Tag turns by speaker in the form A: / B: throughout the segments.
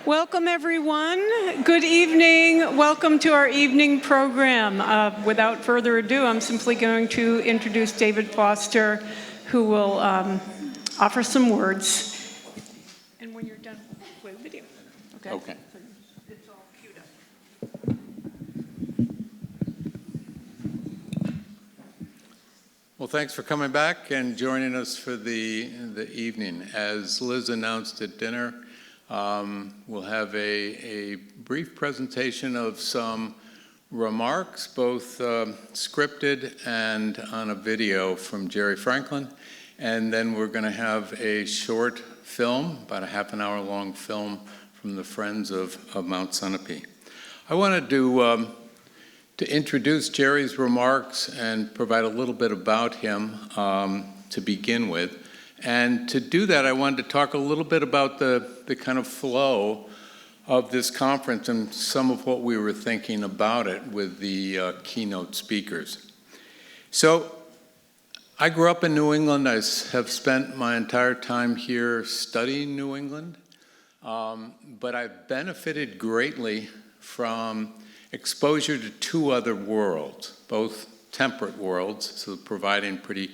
A: Welcome, everyone. Good evening. Welcome to our evening program. Without further ado, I'm simply going to introduce David Foster, who will offer some words. And when you're done, play the video. Okay?
B: Okay.
A: So it's all queued up.
B: Well, thanks for coming back and joining us for the evening. As Liz announced at dinner, we'll have a brief presentation of some remarks, both scripted and on a video from Jerry Franklin. And then we're going to have a short film, about a half an hour long film from the Friends of Mount Sunapee. I wanted to introduce Jerry's remarks and provide a little bit about him to begin with. And to do that, I wanted to talk a little bit about the kind of flow of this conference and some of what we were thinking about it with the keynote speakers. So I grew up in New England. I have spent my entire time here studying New England, but I've benefited greatly from exposure to two other worlds, both temperate worlds, so providing pretty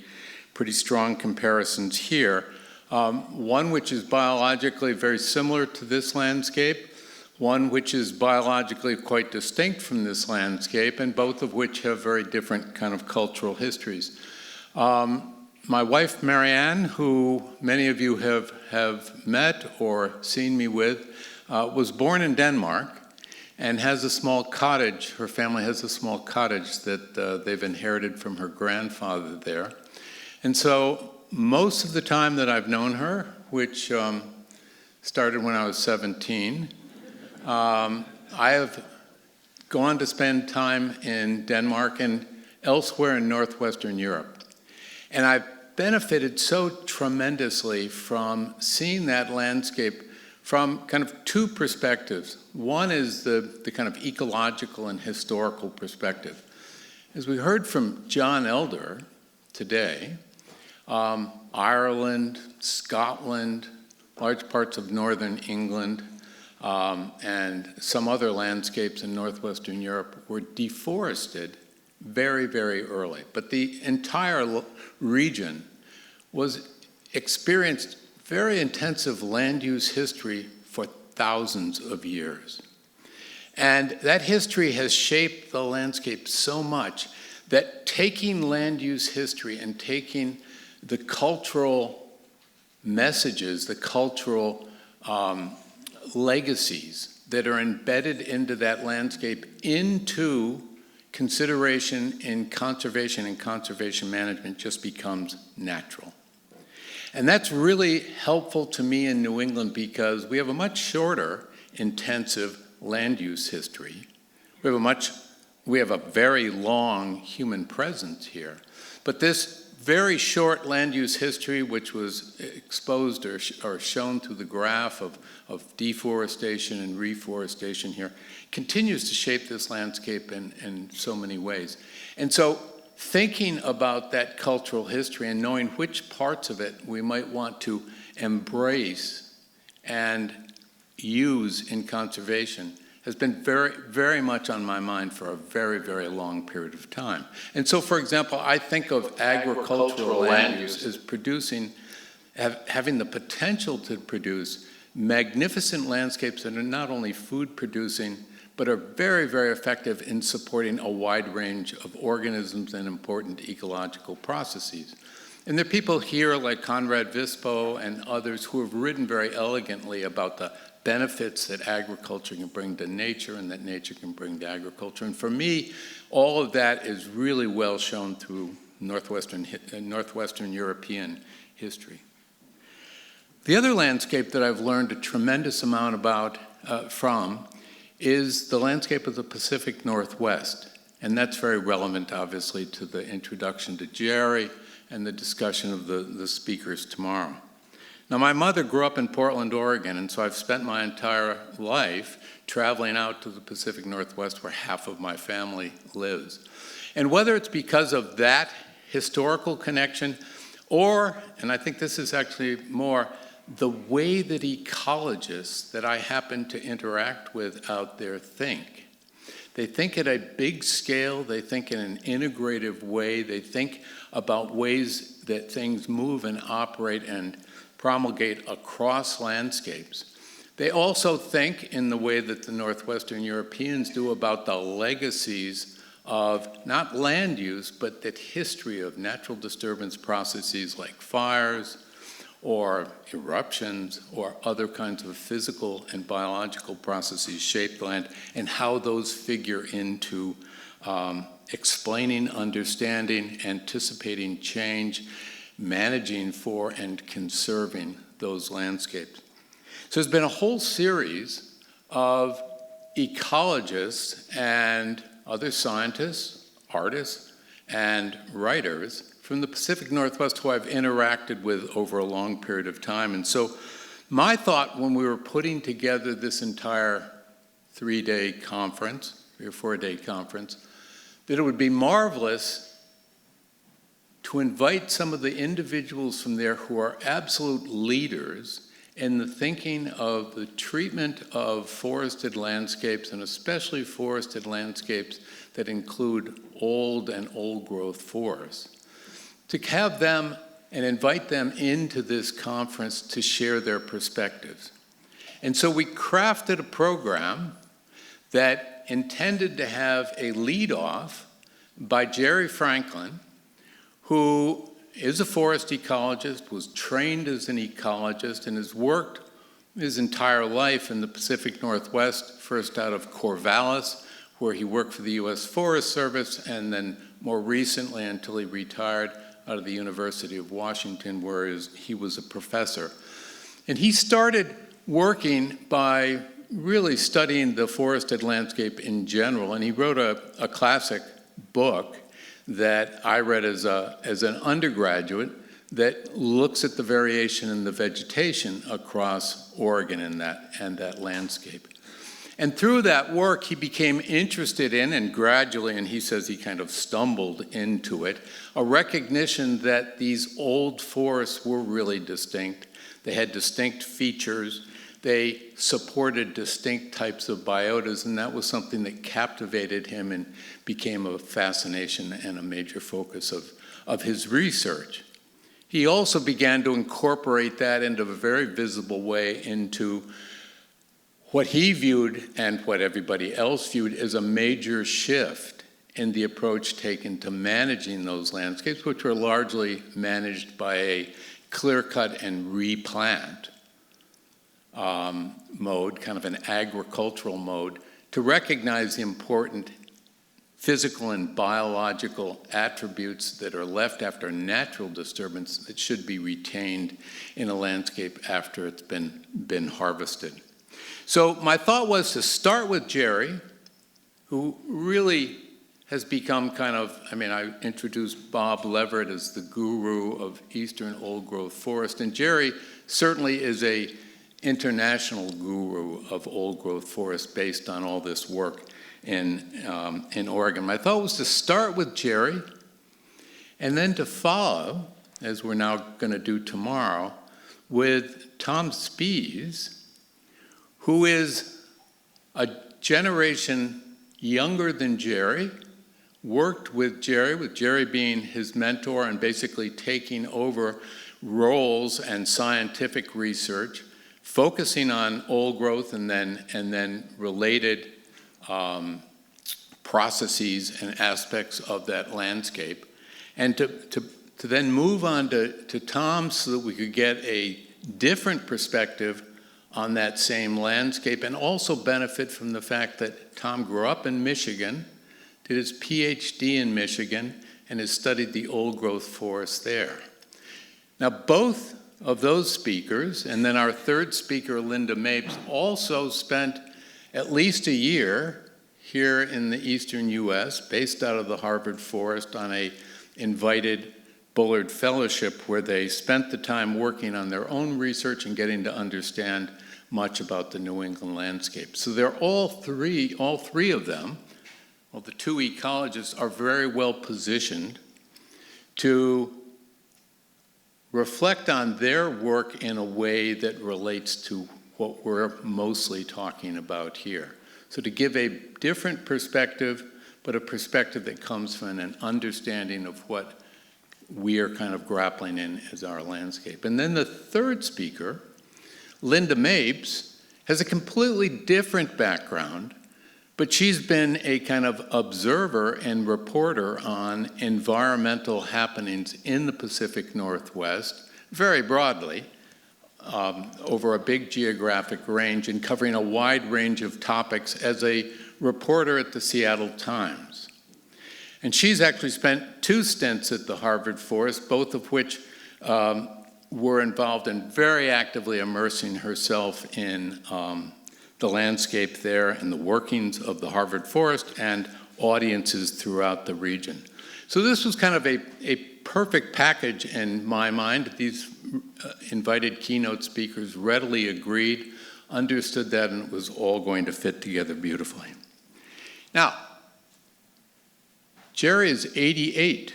B: strong comparisons here. One which is biologically very similar to this landscape, one which is biologically quite distinct from this landscape, and both of which have very different kind of cultural histories. My wife, Marianne, who many of you have met or seen me with, was born in Denmark and has a small cottage. Her family has a small cottage that they've inherited from her grandfather there. And so most of the time that I've known her, which started when I was 17, I have gone to spend time in Denmark and elsewhere in Northwestern Europe. And I've benefited so tremendously from seeing that landscape from kind of two perspectives. One is the kind of ecological and historical perspective. As we heard from John Elder today, Ireland, Scotland, large parts of northern England, and some other landscapes in northwestern Europe were deforested very, very early. But the entire region experienced very intensive land use history for thousands of years. And that history has shaped the landscape so much that taking land use history and taking the cultural messages, the cultural legacies that are embedded into that landscape into consideration in conservation and conservation management just becomes natural. And that's really helpful to me in New England because we have a much shorter, intensive land use history. We have a very long human presence here. But this very short land use history, which was exposed or shown through the graph of deforestation and reforestation here, continues to shape this landscape in so many ways. And so thinking about that cultural history and knowing which parts of it we might want to embrace and use in conservation has been very, very much on my mind for a very, very long period of time. And so, for example, I think of agricultural land use as having the potential to produce magnificent landscapes that are not only food producing, but are very, very effective in supporting a wide range of organisms and important ecological processes. And there are people here like Conrad Vispo and others who have written very elegantly about the benefits that agriculture can bring to nature and that nature can bring to agriculture. And for me, all of that is really well shown through Northwestern European history. The other landscape that I've learned a tremendous amount about from is the landscape of the Pacific Northwest. And that's very relevant, obviously, to the introduction to Jerry and the discussion of the speakers tomorrow. Now, my mother grew up in Portland, Oregon, and so I've spent my entire life traveling out to the Pacific Northwest where half of my family lives. And whether it's because of that historical connection or, and I think this is actually more, the way that ecologists that I happen to interact with out there think. They think at a big scale, they think in an integrative way, they think about ways that things move and operate and promulgate across landscapes. They also think in the way that the Northwestern Europeans do about the legacies of not land use, but that history of natural disturbance processes like fires or eruptions or other kinds of physical and biological processes shape the land, and how those figure into explaining, understanding, anticipating change, managing for and conserving those landscapes. So there's been a whole series of ecologists and other scientists, artists, and writers from the Pacific Northwest who I've interacted with over a long period of time. And so my thought when we were putting together this entire 3-day conference, 3 or 4-day conference, that it would be marvelous to invite some of the individuals from there who are absolute leaders in the thinking of the treatment of forested landscapes, and especially forested landscapes that include old and old-growth forests, to have them and invite them into this conference to share their perspectives. And so we crafted a program that intended to have a lead-off by Jerry Franklin, who is a forest ecologist, was trained as an ecologist, and has worked his entire life in the Pacific Northwest, first out of Corvallis, where he worked for the U.S. Forest Service, and then more recently, until he retired, out of the University of Washington, where he was a professor. And he started working by really studying the forested landscape in general, and he wrote a classic book that I read as an undergraduate that looks at the variation in the vegetation across Oregon and that landscape. And through that work, he became interested in, and gradually, and he says he kind of stumbled into it, a recognition that these old forests were really distinct. They had distinct features. They supported distinct types of biotas, and that was something that captivated him and became a fascination and a major focus of his research. He also began to incorporate that into a very visible way into what he viewed and what everybody else viewed as a major shift in the approach taken to managing those landscapes, which were largely managed by a clear-cut and replant mode, kind of an agricultural mode, to recognize the important physical and biological attributes that are left after natural disturbance that should be retained in a landscape after it's been harvested. So my thought was to start with Jerry, who really has become kind of, I introduced Bob Leverett as the guru of Eastern Old Growth Forest, and Jerry certainly is a international guru of old growth forest based on all this work in Oregon. My thought was to start with Jerry and then to follow, as we're now going to do tomorrow, with Tom Spies, who is a generation younger than Jerry, worked with Jerry being his mentor and basically taking over roles and scientific research, focusing on old growth and then related processes and aspects of that landscape. And to then move on to Tom so that we could get a different perspective on that same landscape, and also benefit from the fact that Tom grew up in Michigan, did his PhD in Michigan, and has studied the old growth forest there. Now, both of those speakers, and then our third speaker, Linda Mapes, also spent at least a year here in the eastern US, based out of the Harvard Forest on a invited Bullard Fellowship, where they spent the time working on their own research and getting to understand much about the New England landscape. So they're all three of them, well, the two ecologists are very well positioned to reflect on their work in a way that relates to what we're mostly talking about here. So to give a different perspective, but a perspective that comes from an understanding of what we are kind of grappling in as our landscape. And then the third speaker, Linda Mapes, has a completely different background, but she's been a kind of observer and reporter on environmental happenings in the Pacific Northwest, very broadly, over a big geographic range and covering a wide range of topics as a reporter at the Seattle Times. And she's actually spent 2 stints at the Harvard Forest, both of which were involved in very actively immersing herself in the landscape there and the workings of the Harvard Forest and audiences throughout the region. So this was kind of a perfect package in my mind. These invited keynote speakers readily agreed, understood that, and it was all going to fit together beautifully. Now, Jerry is 88,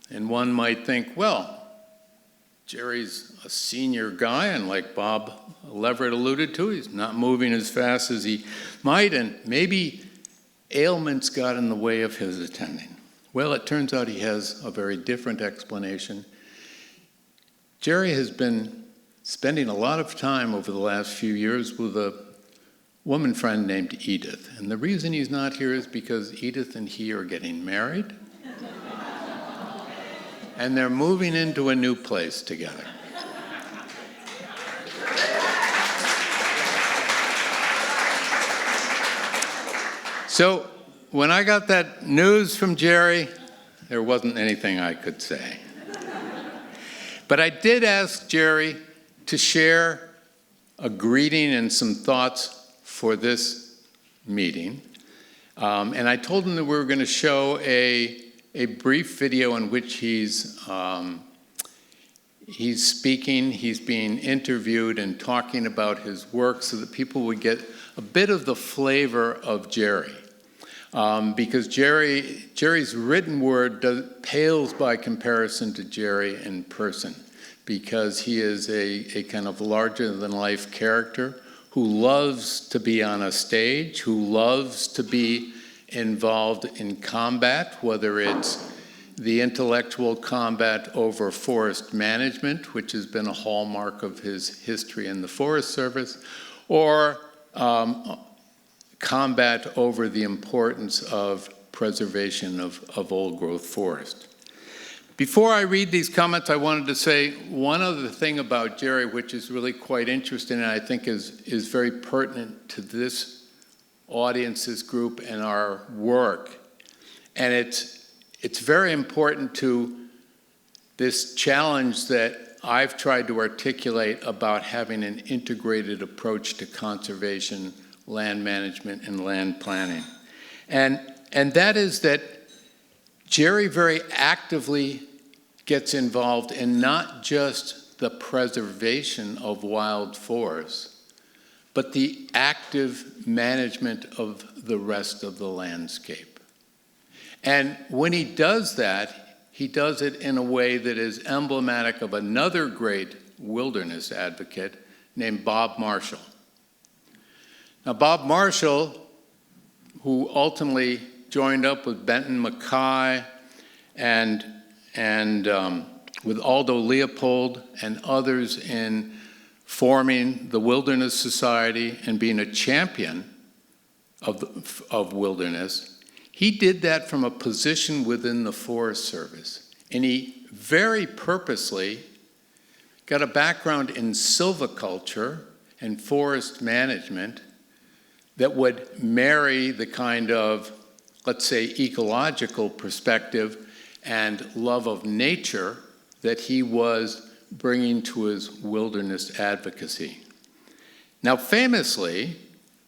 B: and one might think, well, Jerry's a senior guy, and like Bob Leverett alluded to, he's not moving as fast as he might, and maybe ailments got in the way of his attending. Well, it turns out he has a very different explanation. Jerry has been spending a lot of time over the last few years with a woman friend named Edith. And the reason he's not here is because Edith and he are getting married. And they're moving into a new place together. So when I got that news from Jerry, there wasn't anything I could say. But I did ask Jerry to share a greeting and some thoughts for this meeting. And I told him that we were going to show a brief video in which he's speaking, he's being interviewed and talking about his work so that people would get a bit of the flavor of Jerry. Because Jerry's written word pales by comparison to Jerry in person, because he is a kind of larger-than-life character who loves to be on a stage, who loves to be involved in combat, whether it's the intellectual combat over forest management, which has been a hallmark of his history in the Forest Service, or combat over the importance of preservation of old-growth forest. Before I read these comments, I wanted to say one other thing about Jerry, which is really quite interesting and I think is very pertinent to this audience, this group, and our work. And it's very important to this challenge that I've tried to articulate about having an integrated approach to conservation, land management, and land planning. And that is that Jerry very actively gets involved in not just the preservation of wild forests, but the active management of the rest of the landscape. And when he does that, he does it in a way that is emblematic of another great wilderness advocate named Bob Marshall. Now, Bob Marshall, who ultimately joined up with Benton MacKay and with Aldo Leopold and others in forming the Wilderness Society and being a champion of wilderness, he did that from a position within the Forest Service. And he very purposely got a background in silviculture and forest management that would marry the kind of, let's say, ecological perspective and love of nature that he was bringing to his wilderness advocacy. Now, famously,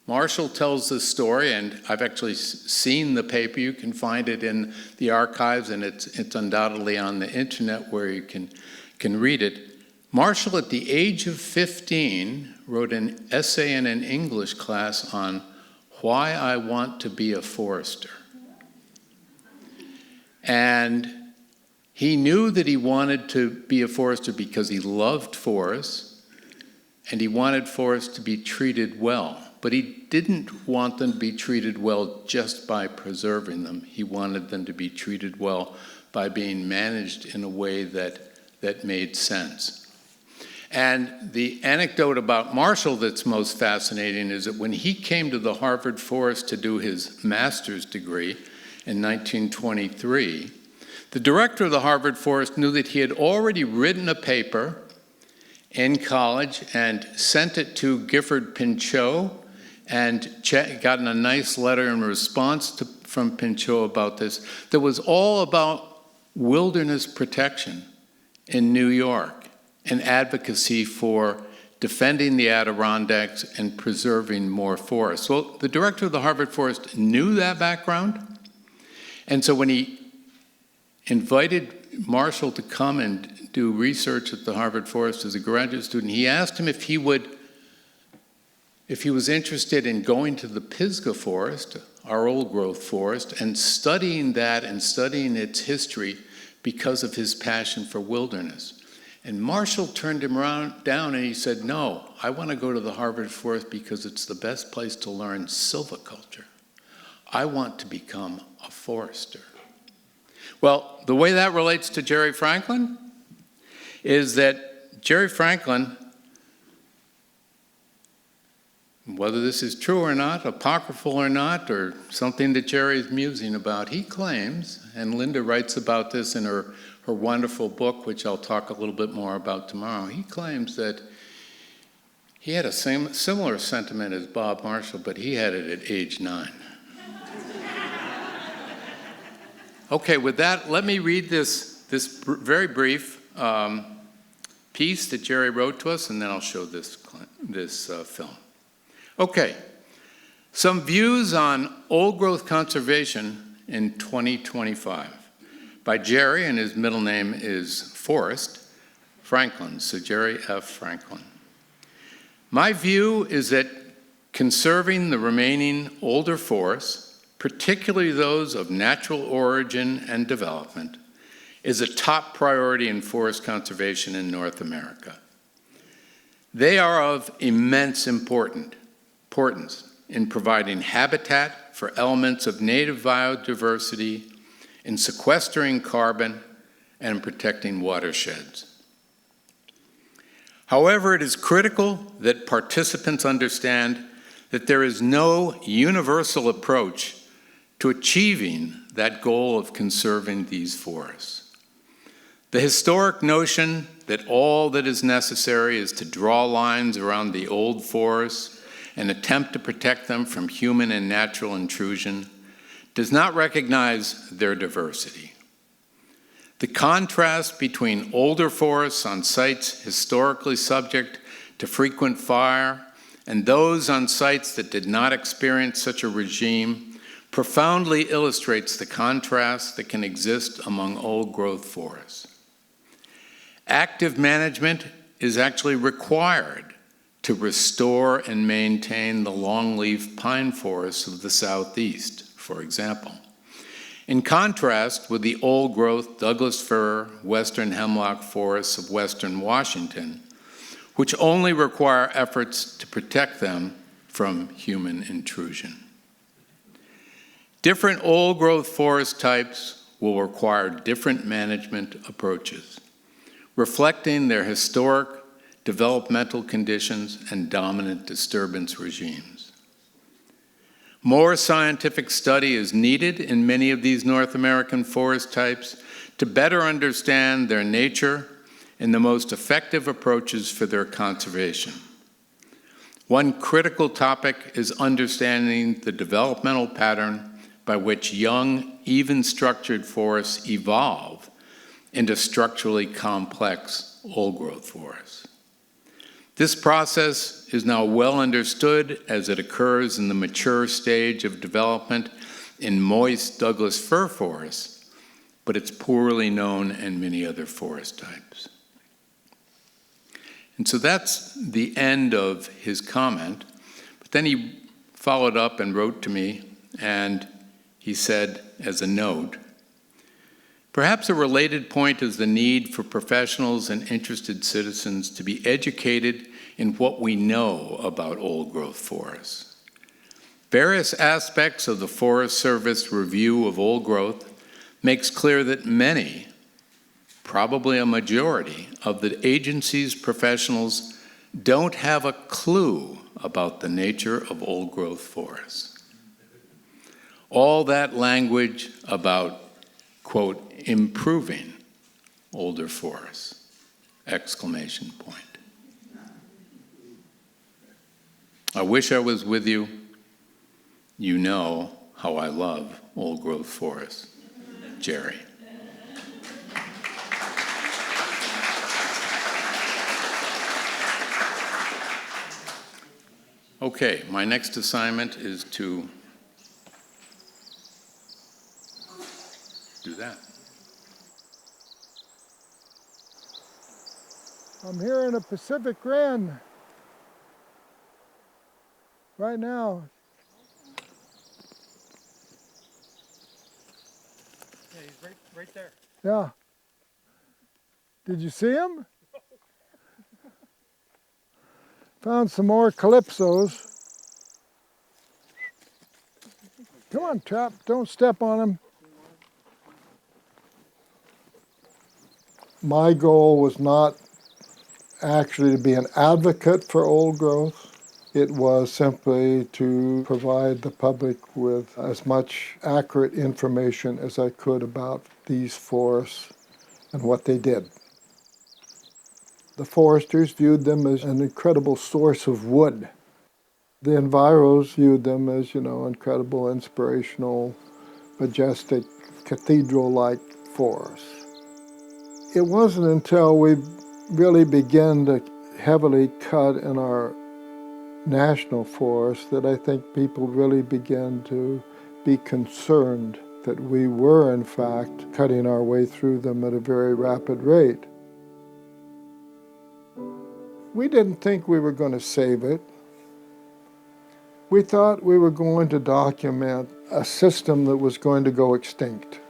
B: Marshall tells this story, and I've actually seen the paper. You can find it in the archives, and it's undoubtedly on the internet where you can read it. Marshall, at the age of 15, wrote an essay in an English class on why I want to be a forester. And He knew that he wanted to be a forester because he loved forests, and he wanted forests to be treated well. But he didn't want them to be treated well just by preserving them. He wanted them to be treated well by being managed in a way that made sense. And the anecdote about Marshall that's most fascinating is that when he came to the Harvard Forest to do his master's degree in 1923, the director of the Harvard Forest knew that he had already written a paper in college and sent it to Gifford Pinchot and gotten a nice letter in response from Pinchot about this that was all about wilderness protection in New York and advocacy for defending the Adirondacks and preserving more forests. Well, the director of the Harvard Forest knew that background, and so when he invited Marshall to come and do research at the Harvard Forest as a graduate student, he asked him if he was interested in going to the Pisgah Forest, our old growth forest, and studying that and studying its history because of his passion for wilderness. And Marshall turned him down and he said, no, I want to go to the Harvard Forest because it's the best place to learn silviculture. I want to become a forester. Well, the way that relates to Jerry Franklin is that Jerry Franklin, whether this is true or not, apocryphal or not, or something that Jerry is musing about, he claims, and Linda writes about this in her wonderful book, which I'll talk a little bit more about tomorrow, he claims that he had a similar sentiment as Bob Marshall, but he had it at age 9. Okay, with that, let me read this very brief piece that Jerry wrote to us, and then I'll show this film. Okay, some views on old growth conservation in 2025 by Jerry, and his middle name is Forrest Franklin, so Jerry F. Franklin. My view is that conserving the remaining older forests, particularly those of natural origin and development, is a top priority in forest conservation in North America. They are of immense importance in providing habitat for elements of native biodiversity, in sequestering carbon, and protecting watersheds. However, it is critical that participants understand that there is no universal approach to achieving that goal of conserving these forests. The historic notion that all that is necessary is to draw lines around the old forests and attempt to protect them from human and natural intrusion does not recognize their diversity. The contrast between older forests on sites historically subject to frequent fire and those on sites that did not experience such a regime profoundly illustrates the contrast that can exist among old growth forests. Active management is actually required to restore and maintain the longleaf pine forests of the Southeast, for example. In contrast with the old-growth Douglas fir, western hemlock forests of western Washington, which only require efforts to protect them from human intrusion. Different old-growth forest types will require different management approaches, reflecting their historic developmental conditions and dominant disturbance regimes. More scientific study is needed in many of these North American forest types to better understand their nature and the most effective approaches for their conservation. One critical topic is understanding the developmental pattern by which young, even-structured forests evolve into structurally complex old-growth forests. This process is now well understood as it occurs in the mature stage of development in moist Douglas fir forests, but it's poorly known in many other forest types. And so that's the end of his comment. But then he followed up and wrote to me, and he said, as a note, Perhaps a related point is the need for professionals and interested citizens to be educated in what we know about old-growth forests. Various aspects of the Forest Service review of old growth makes clear that many, probably a majority, of the agency's professionals don't have a clue about the nature of old-growth forests. All that language about, quote, improving older forests, exclamation point. I wish I was with you. You know how I love old-growth forests. Jerry. Okay, my next assignment is to do that.
C: I'm here in a Pacific Rim right now.
D: Yeah, he's right there.
C: Yeah. Did you see him? Found some more calypsos. Come on, Trap, don't step on them. My goal was not actually to be an advocate for old growth. It was simply to provide the public with as much accurate information as I could about these forests and what they did. The foresters viewed them as an incredible source of wood. The enviros viewed them as, incredible, inspirational, majestic, cathedral-like forests. It wasn't until we really began to heavily cut in our national forests that I think people really began to be concerned that we were, in fact, cutting our way through them at a very rapid rate. We didn't think we were going to save it. We thought we were going to document a system that was going to go extinct.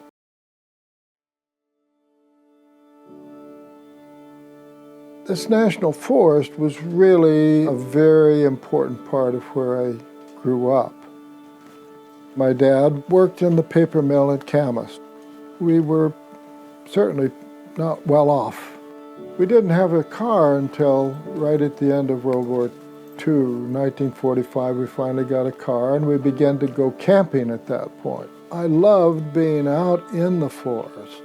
C: This national forest was really a very important part of where I grew up. My dad worked in the paper mill at Camas. We were certainly not well off. We didn't have a car until right at the end of World War II. 1945, we finally got a car and we began to go camping at that point. I loved being out in the forest.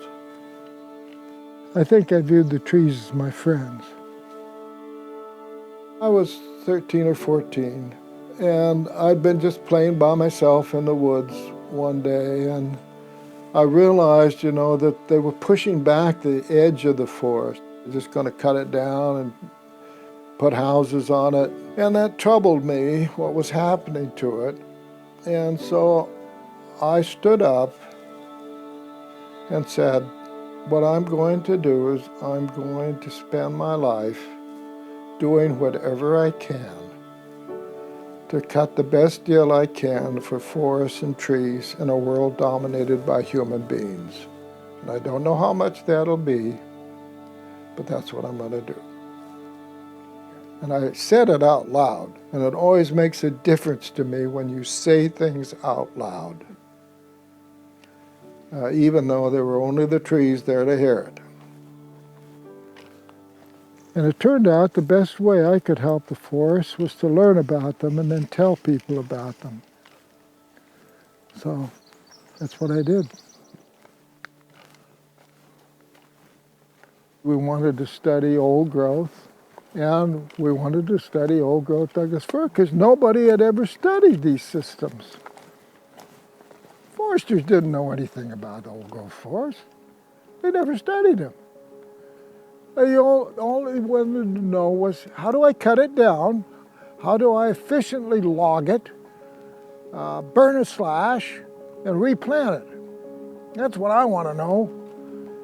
C: I think I viewed the trees as my friends. I was 13 or 14, and I'd been just playing by myself in the woods one day, and I realized, that they were pushing back the edge of the forest, just going to cut it down and put houses on it. And that troubled me, what was happening to it. And so I stood up and said, what I'm going to do is I'm going to spend my life doing whatever I can to cut the best deal I can for forests and trees in a world dominated by human beings. And I don't know how much that'll be, but that's what I'm going to do. And I said it out loud, and it always makes a difference to me when you say things out loud, even though there were only the trees there to hear it. And it turned out the best way I could help the forests was to learn about them and then tell people about them. So that's what I did. We wanted to study old growth, and we wanted to study old growth Douglas fir because nobody had ever studied these systems. Foresters didn't know anything about old growth forests. They never studied them. All they wanted to know was, how do I cut it down? How do I efficiently log it, burn a slash, and replant it? That's what I want to know.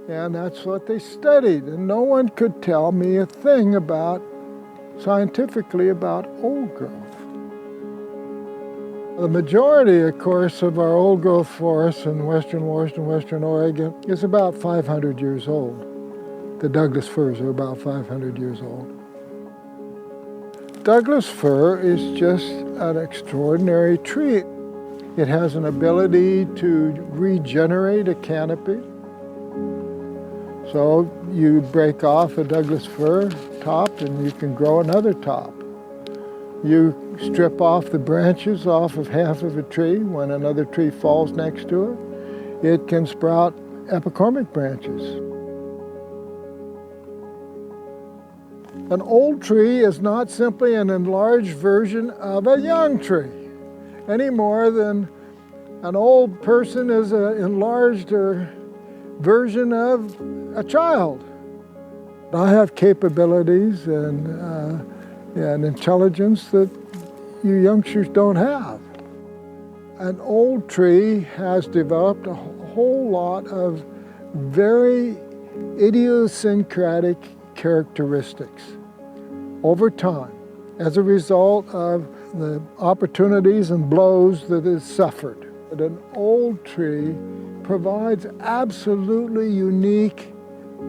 C: And that's what they studied. And no one could tell me a thing scientifically about old growth. The majority, of course, of our old growth forests in western Washington, western Oregon is about 500 years old. The Douglas firs are about 500 years old. Douglas fir is just an extraordinary tree. It has an ability to regenerate a canopy. So you break off a Douglas fir top and you can grow another top. You strip off the branches off of half of a tree. When another tree falls next to it, it can sprout epicormic branches. An old tree is not simply an enlarged version of a young tree, any more than an old person is an enlarged version of a child. I have capabilities and intelligence that you youngsters don't have. An old tree has developed a whole lot of very idiosyncratic characteristics over time as a result of the opportunities and blows that it suffered. But an old tree provides absolutely unique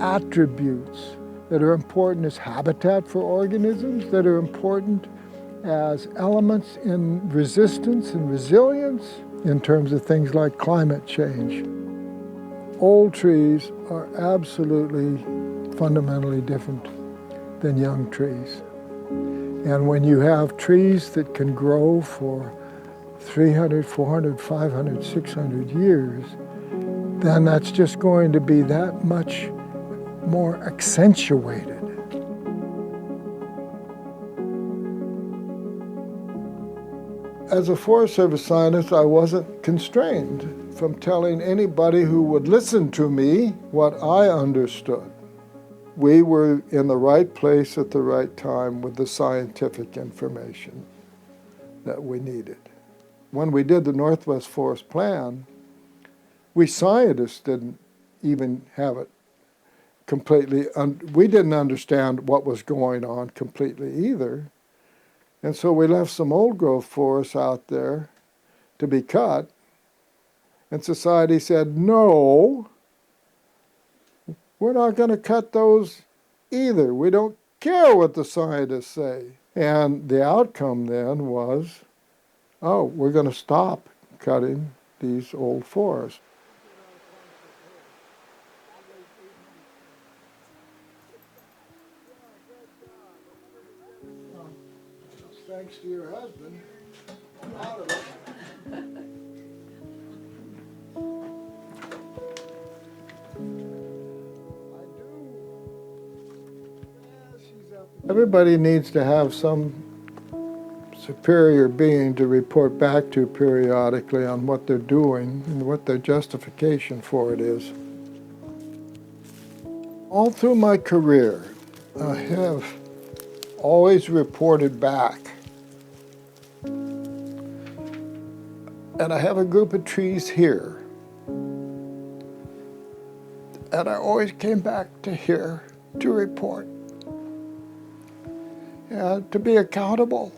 C: attributes that are important as habitat for organisms, that are important as elements in resistance and resilience in terms of things like climate change. Old trees are absolutely fundamentally different than young trees. And when you have trees that can grow for 300, 400, 500, 600 years, then that's just going to be that much more accentuated. As a Forest Service scientist, I wasn't constrained from telling anybody who would listen to me what I understood. We were in the right place at the right time with the scientific information that we needed. When we did the Northwest Forest Plan, we scientists didn't even have it completely, we didn't understand what was going on completely either. And so we left some old growth forests out there to be cut. And society said, no, we're not going to cut those either. We don't care what the scientists say. And the outcome then was, oh, we're going to stop cutting these old forests. Thanks to your husband. I'm proud of it. Everybody needs to have some superior being to report back to periodically on what they're doing and what their justification for it is. All through my career, I have always reported back. And I have a group of trees here. And I always came back to here to report. And to be accountable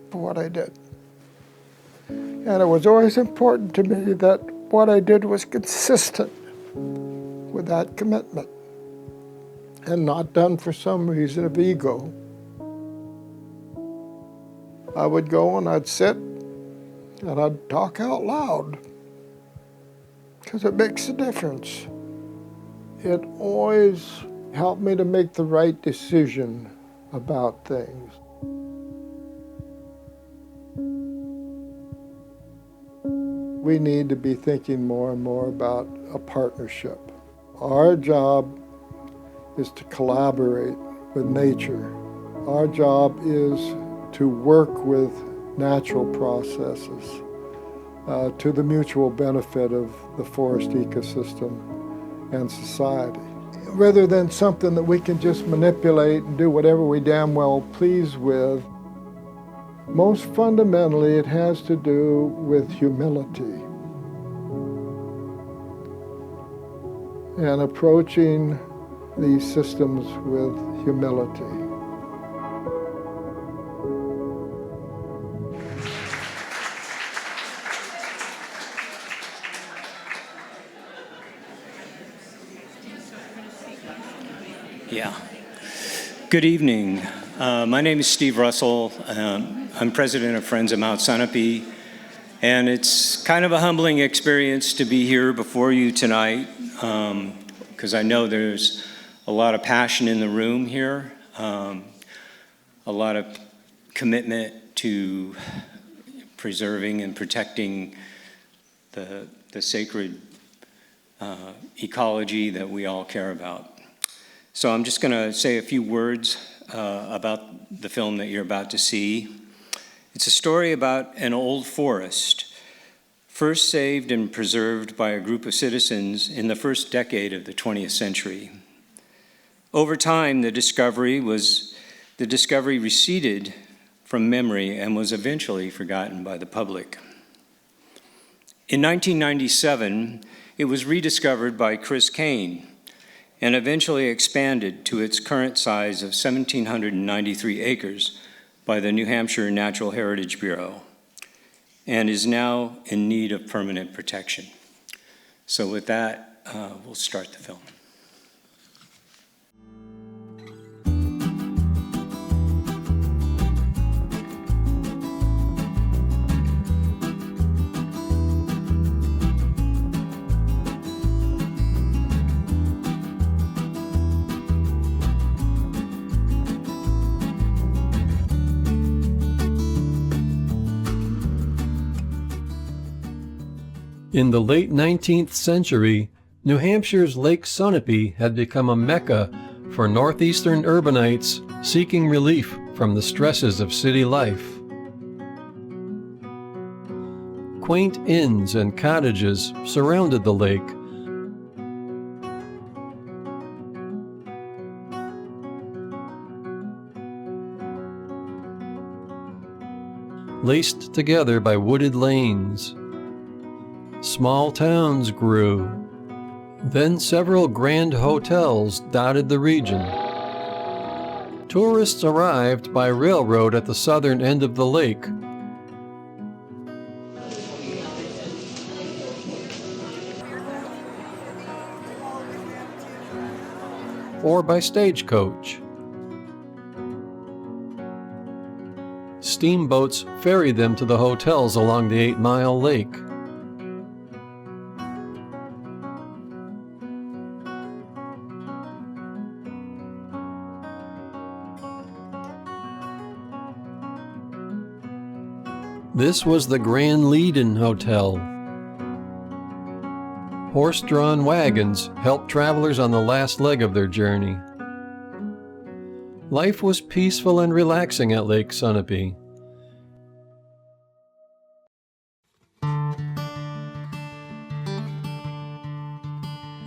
C: for what I did. And it was always important to me that what I did was consistent with that commitment and not done for some reason of ego. I would go and I'd sit and I'd talk out loud because it makes a difference. It always helped me to make the right decision about things. We need to be thinking more and more about a partnership. Our job is to collaborate with nature. Our job is to work with natural processes to the mutual benefit of the forest ecosystem and society. Rather than something that we can just manipulate and do whatever we damn well please with, most fundamentally it has to do with humility and approaching these systems with humility.
E: Yeah. Good evening. My name is Steve Russell. I'm president of Friends of Mount Sunapee, and it's kind of a humbling experience to be here before you tonight, because I know there's a lot of passion in the room here, a lot of commitment to preserving and protecting the sacred ecology that we all care about. So I'm just going to say a few words about the film that you're about to see. It's a story about an old forest, first saved and preserved by a group of citizens in the first decade of the 20th century. Over time, the discovery receded from memory and was eventually forgotten by the public. In 1997, it was rediscovered by Chris Kane and eventually expanded to its current size of 1,793 acres by the New Hampshire Natural Heritage Bureau, and is now in need of permanent protection. So with that, we'll start the film.
F: In the late 19th century, New Hampshire's Lake Sunapee had become a mecca for northeastern urbanites seeking relief from the stresses of city life. Quaint inns and cottages surrounded the lake. Laced together by wooded lanes. Small towns grew. Then several grand hotels dotted the region. Tourists arrived by railroad at the southern end of the lake. Or by stagecoach. Steamboats ferried them to the hotels along the 8-mile lake. This was the Grand Leadon Hotel. Horse-drawn wagons helped travelers on the last leg of their journey. Life was peaceful and relaxing at Lake Sunapee.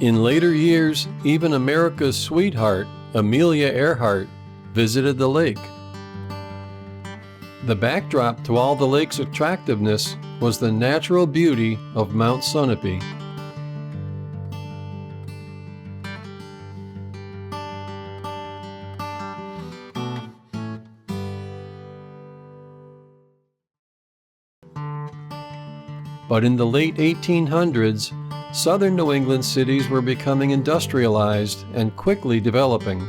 F: In later years, even America's sweetheart, Amelia Earhart, visited the lake. The backdrop to all the lake's attractiveness was the natural beauty of Mount Sunapee. But in the late 1800s, southern New England cities were becoming industrialized and quickly developing.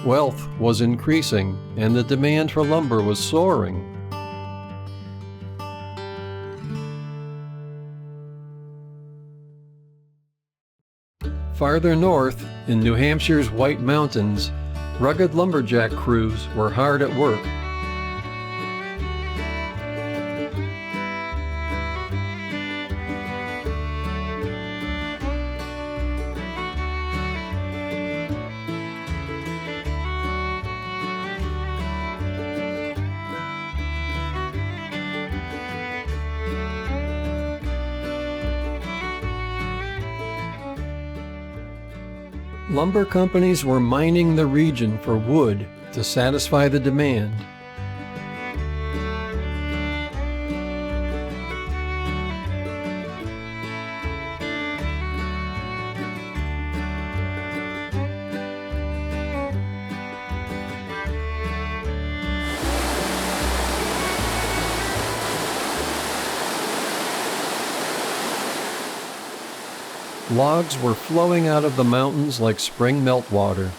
F: Wealth was increasing, and the demand for lumber was soaring. Farther north, in New Hampshire's White Mountains, rugged lumberjack crews were hard at work. Lumber companies were mining the region for wood to satisfy the demand. logs were flowing out of the mountains like spring meltwater.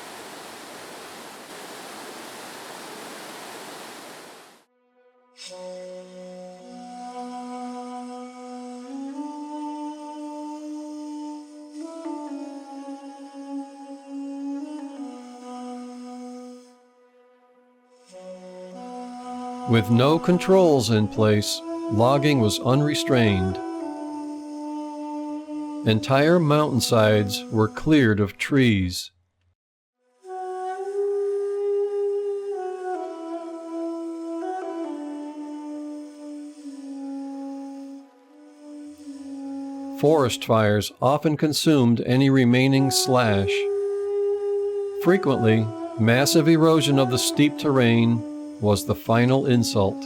F: With no controls in place, logging was unrestrained. Entire mountainsides were cleared of trees. Forest fires often consumed any remaining slash. Frequently, massive erosion of the steep terrain was the final insult.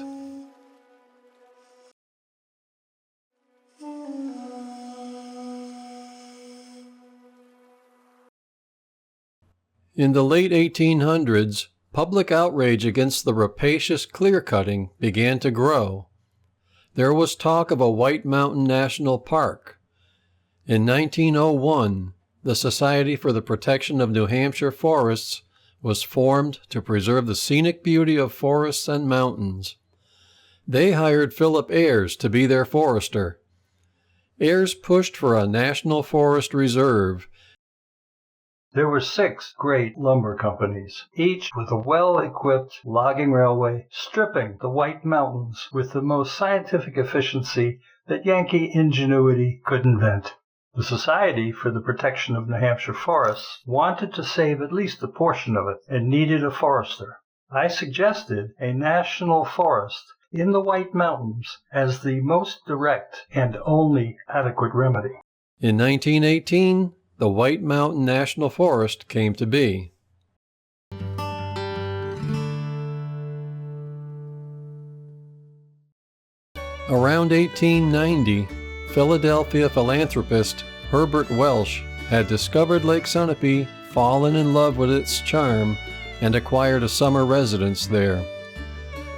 F: In the late 1800s, public outrage against the rapacious clear-cutting began to grow. There was talk of a White Mountain National Park. In 1901, the Society for the Protection of New Hampshire Forests was formed to preserve the scenic beauty of forests and mountains. They hired Philip Ayres to be their forester. Ayres pushed for a national forest reserve.
D: There were 6 great lumber companies, each with a well-equipped logging railway, stripping the White Mountains with the most scientific efficiency that Yankee ingenuity could invent. The Society for the Protection of New Hampshire Forests wanted to save at least a portion of it and needed a forester. I suggested a national forest in the White Mountains as the most direct and only adequate remedy.
F: In 1918, the White Mountain National Forest came to be. Around 1890, Philadelphia philanthropist Herbert Welsh had discovered Lake Sunapee, fallen in love with its charm, and acquired a summer residence there.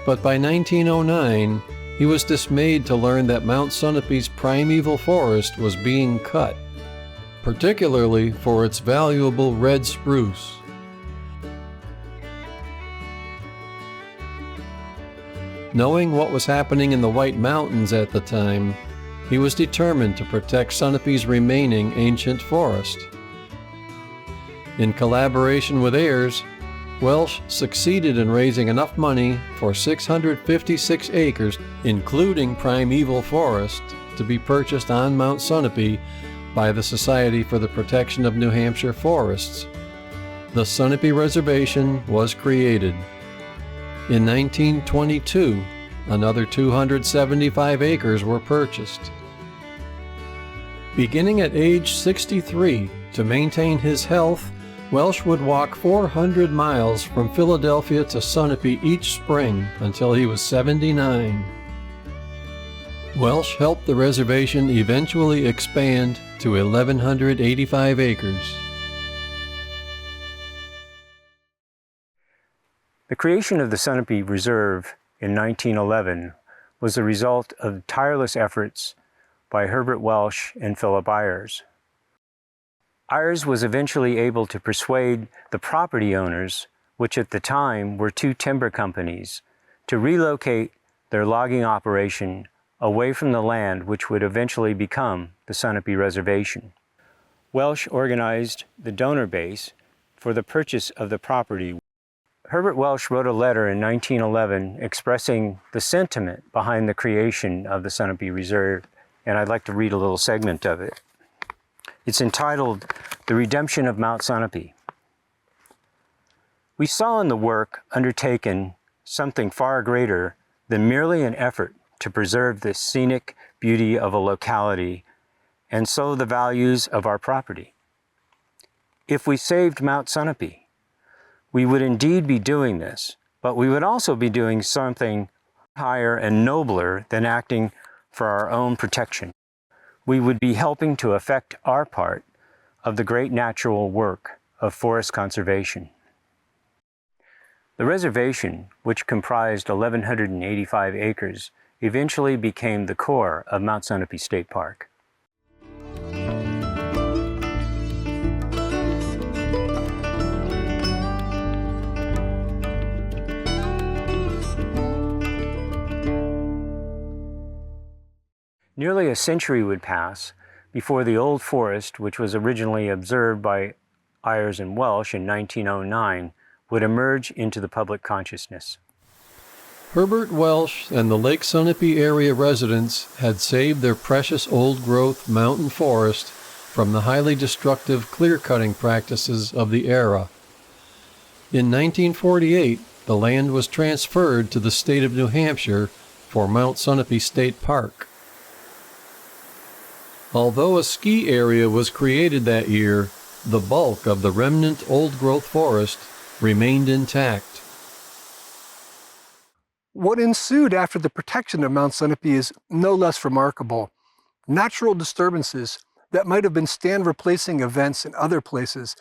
F: But by 1909, he was dismayed to learn that Mount Sunapee's primeval forest was being cut, particularly for its valuable red spruce. Knowing what was happening in the White Mountains at the time, he was determined to protect Sunapee's remaining ancient forest. In collaboration with Ayres, Welsh succeeded in raising enough money for 656 acres, including primeval forest, to be purchased on Mount Sunapee by the Society for the Protection of New Hampshire Forests. The Sunapee Reservation was created. In 1922, another 275 acres were purchased. Beginning at age 63, to maintain his health, Welsh would walk 400 miles from Philadelphia to Sunapee each spring until he was 79. Welsh helped the reservation eventually expand to 1,185 acres.
E: The creation of the Sunapee Reserve in 1911 was the result of tireless efforts by Herbert Welsh and Philip Ayres. Ayres was eventually able to persuade the property owners, which at the time were 2 timber companies, to relocate their logging operation away from the land which would eventually become the Sunapee Reservation. Welsh organized the donor base for the purchase of the property. Herbert Welsh wrote a letter in 1911 expressing the sentiment behind the creation of the Sunapee Reserve, and I'd like to read a little segment of it. It's entitled, "The Redemption of Mount Sunapee." We saw in the work undertaken something far greater than merely an effort to preserve the scenic beauty of a locality and so the values of our property. If we saved Mount Sunapee, we would indeed be doing this, but we would also be doing something higher and nobler than acting for our own protection. We would be helping to effect our part of the great natural work of forest conservation. The reservation, which comprised 1,185 acres, eventually became the core of Mount Sunapee State Park. Nearly a century would pass before the old forest, which was originally observed by Ayers and Welsh in 1909, would emerge into the public consciousness.
F: Herbert Welsh and the Lake Sunapee area residents had saved their precious old-growth mountain forest from the highly destructive clear-cutting practices of the era. In 1948, the land was transferred to the state of New Hampshire for Mount Sunapee State Park. Although a ski area was created that year, the bulk of the remnant old-growth forest remained intact.
G: What ensued after the protection of Mount Sunapee is no less remarkable. Natural disturbances that might have been stand-replacing events in other places.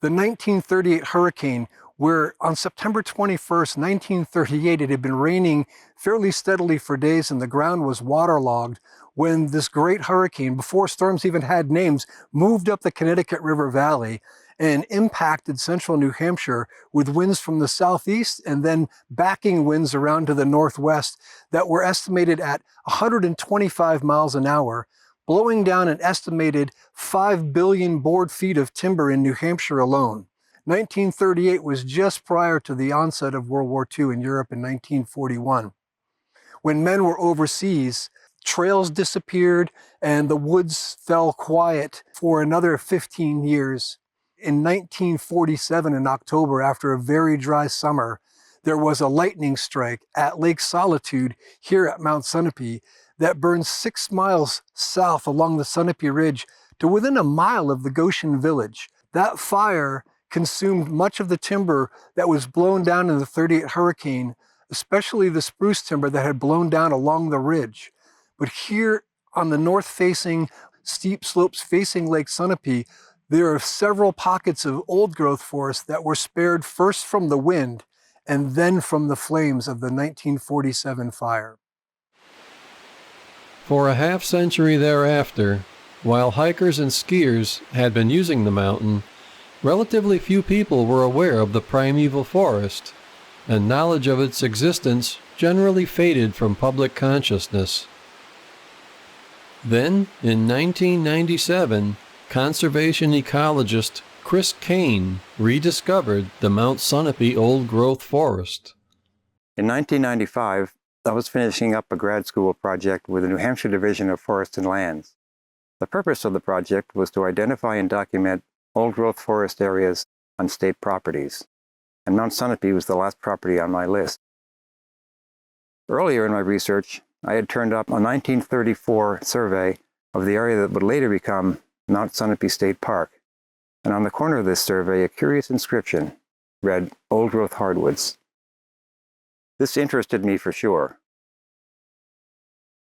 G: The 1938 hurricane, where on September 21st, 1938, it had been raining fairly steadily for days and the ground was waterlogged, when this great hurricane, before storms even had names, moved up the Connecticut River Valley and impacted central New Hampshire with winds from the southeast and then backing winds around to the northwest that were estimated at 125 miles an hour, blowing down an estimated 5 billion board feet of timber in New Hampshire alone. 1938 was just prior to the onset of World War II in Europe in 1941. When men were overseas, trails disappeared and the woods fell quiet for another 15 years. In 1947, in October, after a very dry summer, there was a lightning strike at Lake Solitude here at Mount Sunapee that burned 6 miles south along the Sunapee Ridge to within a mile of the Goshen village. That fire consumed much of the timber that was blown down in the 38 hurricane, especially the spruce timber that had blown down along the ridge. But here on the north-facing steep slopes facing Lake Sunapee, there are several pockets of old-growth forest that were spared first from the wind and then from the flames of the 1947 fire.
F: For a half-century thereafter, while hikers and skiers had been using the mountain, relatively few people were aware of the primeval forest, and knowledge of its existence generally faded from public consciousness. Then, in 1997, conservation ecologist Chris Kane rediscovered the Mount Sunapee Old-Growth Forest.
H: In 1995, I was finishing up a grad school project with the New Hampshire Division of Forest and Lands. The purpose of the project was to identify and document old-growth forest areas on state properties, and Mount Sunapee was the last property on my list. Earlier in my research, I had turned up a 1934 survey of the area that would later become Mount Sunapee State Park, and on the corner of this survey, a curious inscription read, "Old-growth hardwoods." This interested me for sure.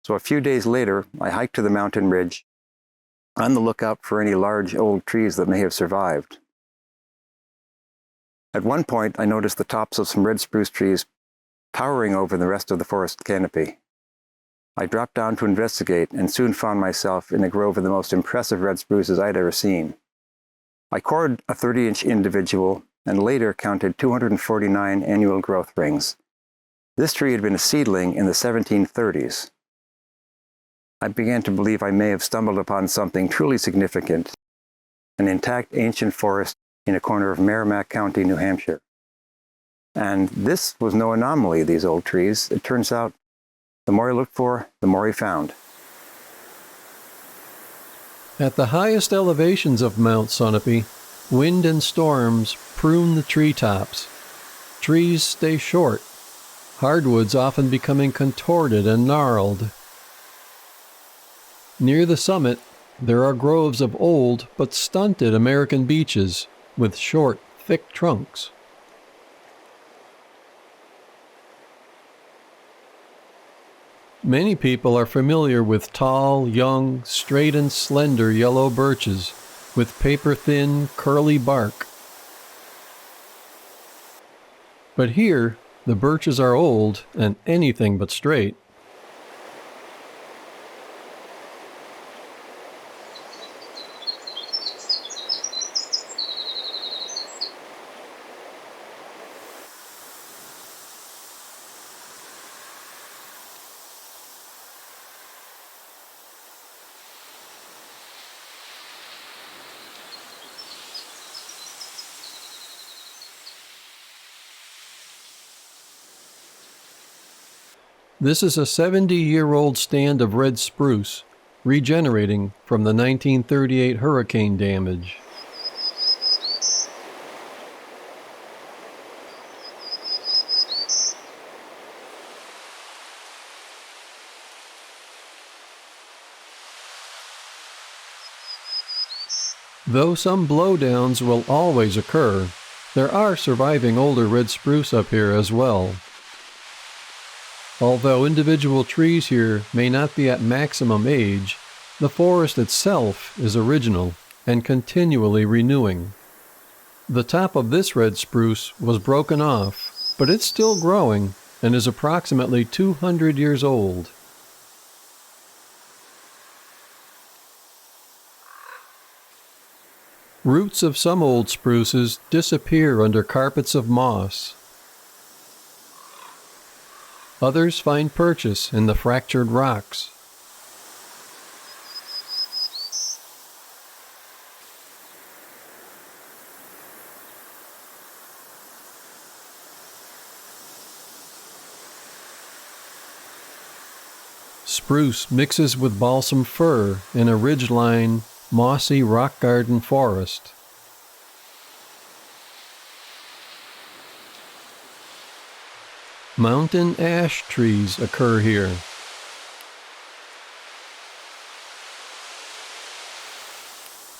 H: So a few days later, I hiked to the mountain ridge on the lookout for any large old trees that may have survived. At one point, I noticed the tops of some red spruce trees towering over the rest of the forest canopy. I dropped down to investigate and soon found myself in a grove of the most impressive red spruces I'd ever seen. I cored a 30-inch individual and later counted 249 annual growth rings. This tree had been a seedling in the 1730s. I began to believe I may have stumbled upon something truly significant, an intact ancient forest in a corner of Merrimack County, New Hampshire. And this was no anomaly, these old trees. It turns out the more I looked for, the more I found.
F: At the highest elevations of Mount Sunapee, wind and storms prune the treetops. Trees stay short, hardwoods often becoming contorted and gnarled. Near the summit, there are groves of old but stunted American beeches with short, thick trunks. Many people are familiar with tall, young, straight and slender yellow birches with paper-thin, curly bark. But here, the birches are old and anything but straight. This is a 70-year-old stand of red spruce, regenerating from the 1938 hurricane damage. Though some blowdowns will always occur, there are surviving older red spruce up here as well. Although individual trees here may not be at maximum age, the forest itself is original and continually renewing. The top of this red spruce was broken off, but it's still growing and is approximately 200 years old. Roots of some old spruces disappear under carpets of moss. Others find purchase in the fractured rocks. Spruce mixes with balsam fir in a ridgeline, mossy rock garden forest. Mountain ash trees occur here.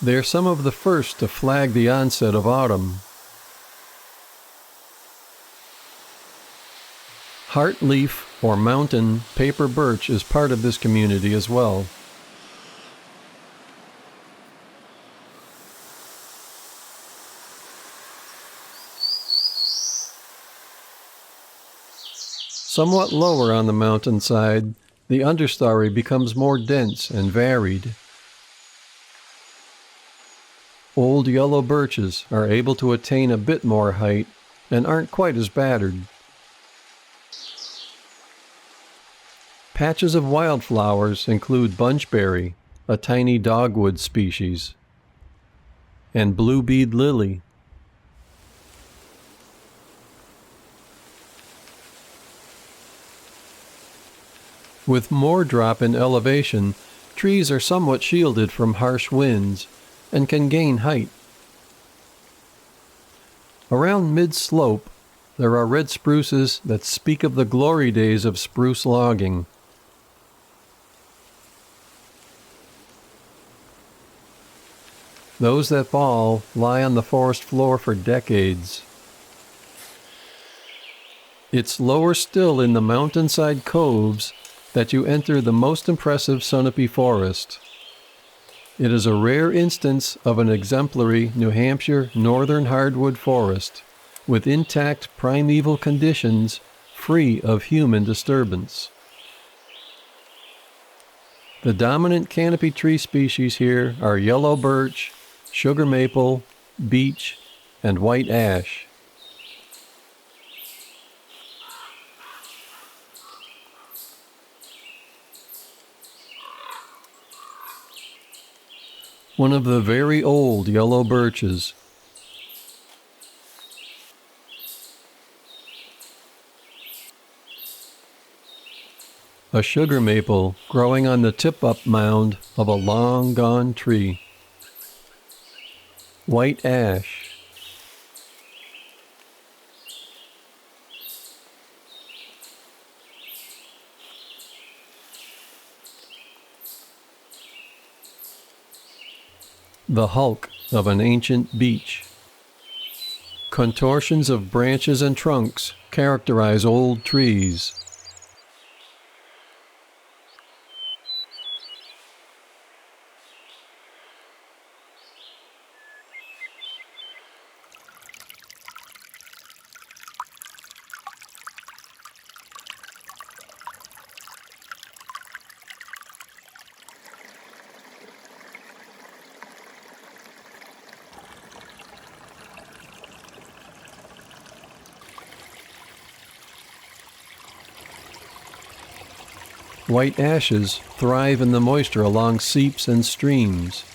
F: They're some of the first to flag the onset of autumn. Heartleaf or mountain paper birch is part of this community as well. Somewhat lower on the mountainside, the understory becomes more dense and varied. Old yellow birches are able to attain a bit more height and aren't quite as battered. Patches of wildflowers include bunchberry, a tiny dogwood species, and blue-bead lily. With more drop in elevation, trees are somewhat shielded from harsh winds and can gain height. Around mid-slope, there are red spruces that speak of the glory days of spruce logging. Those that fall lie on the forest floor for decades. It's lower still in the mountainside coves that you enter the most impressive Sunapee forest. It is a rare instance of an exemplary New Hampshire northern hardwood forest with intact primeval conditions free of human disturbance. The dominant canopy tree species here are yellow birch, sugar maple, beech, and white ash. One of the very old yellow birches. A sugar maple growing on the tip-up mound of a long-gone tree. White ash. The hulk of an ancient beech. Contortions of branches and trunks characterize old trees. White ashes thrive in the moisture along seeps and streams.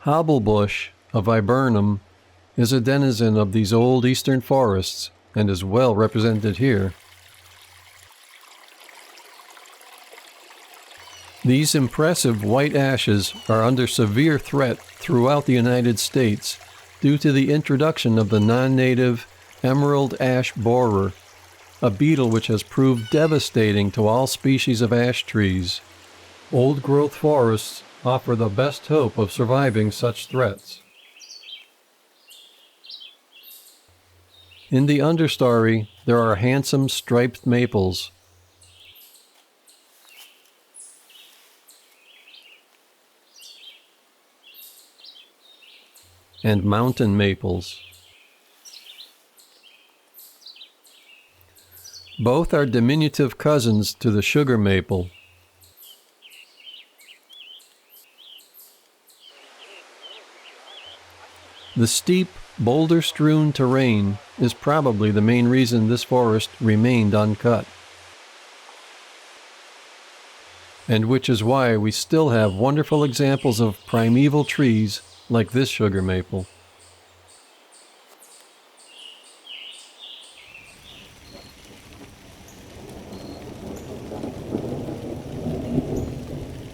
F: Hobblebush a viburnum, is a denizen of these old eastern forests and is well represented here. These impressive white ashes are under severe threat throughout the United States due to the introduction of the non-native emerald ash borer, a beetle which has proved devastating to all species of ash trees. Old-growth forests offer the best hope of surviving such threats. In the understory, there are handsome striped maples. And mountain maples. Both are diminutive cousins to the sugar maple. The steep, boulder-strewn terrain is probably the main reason this forest remained uncut, and which is why we still have wonderful examples of primeval trees like this sugar maple.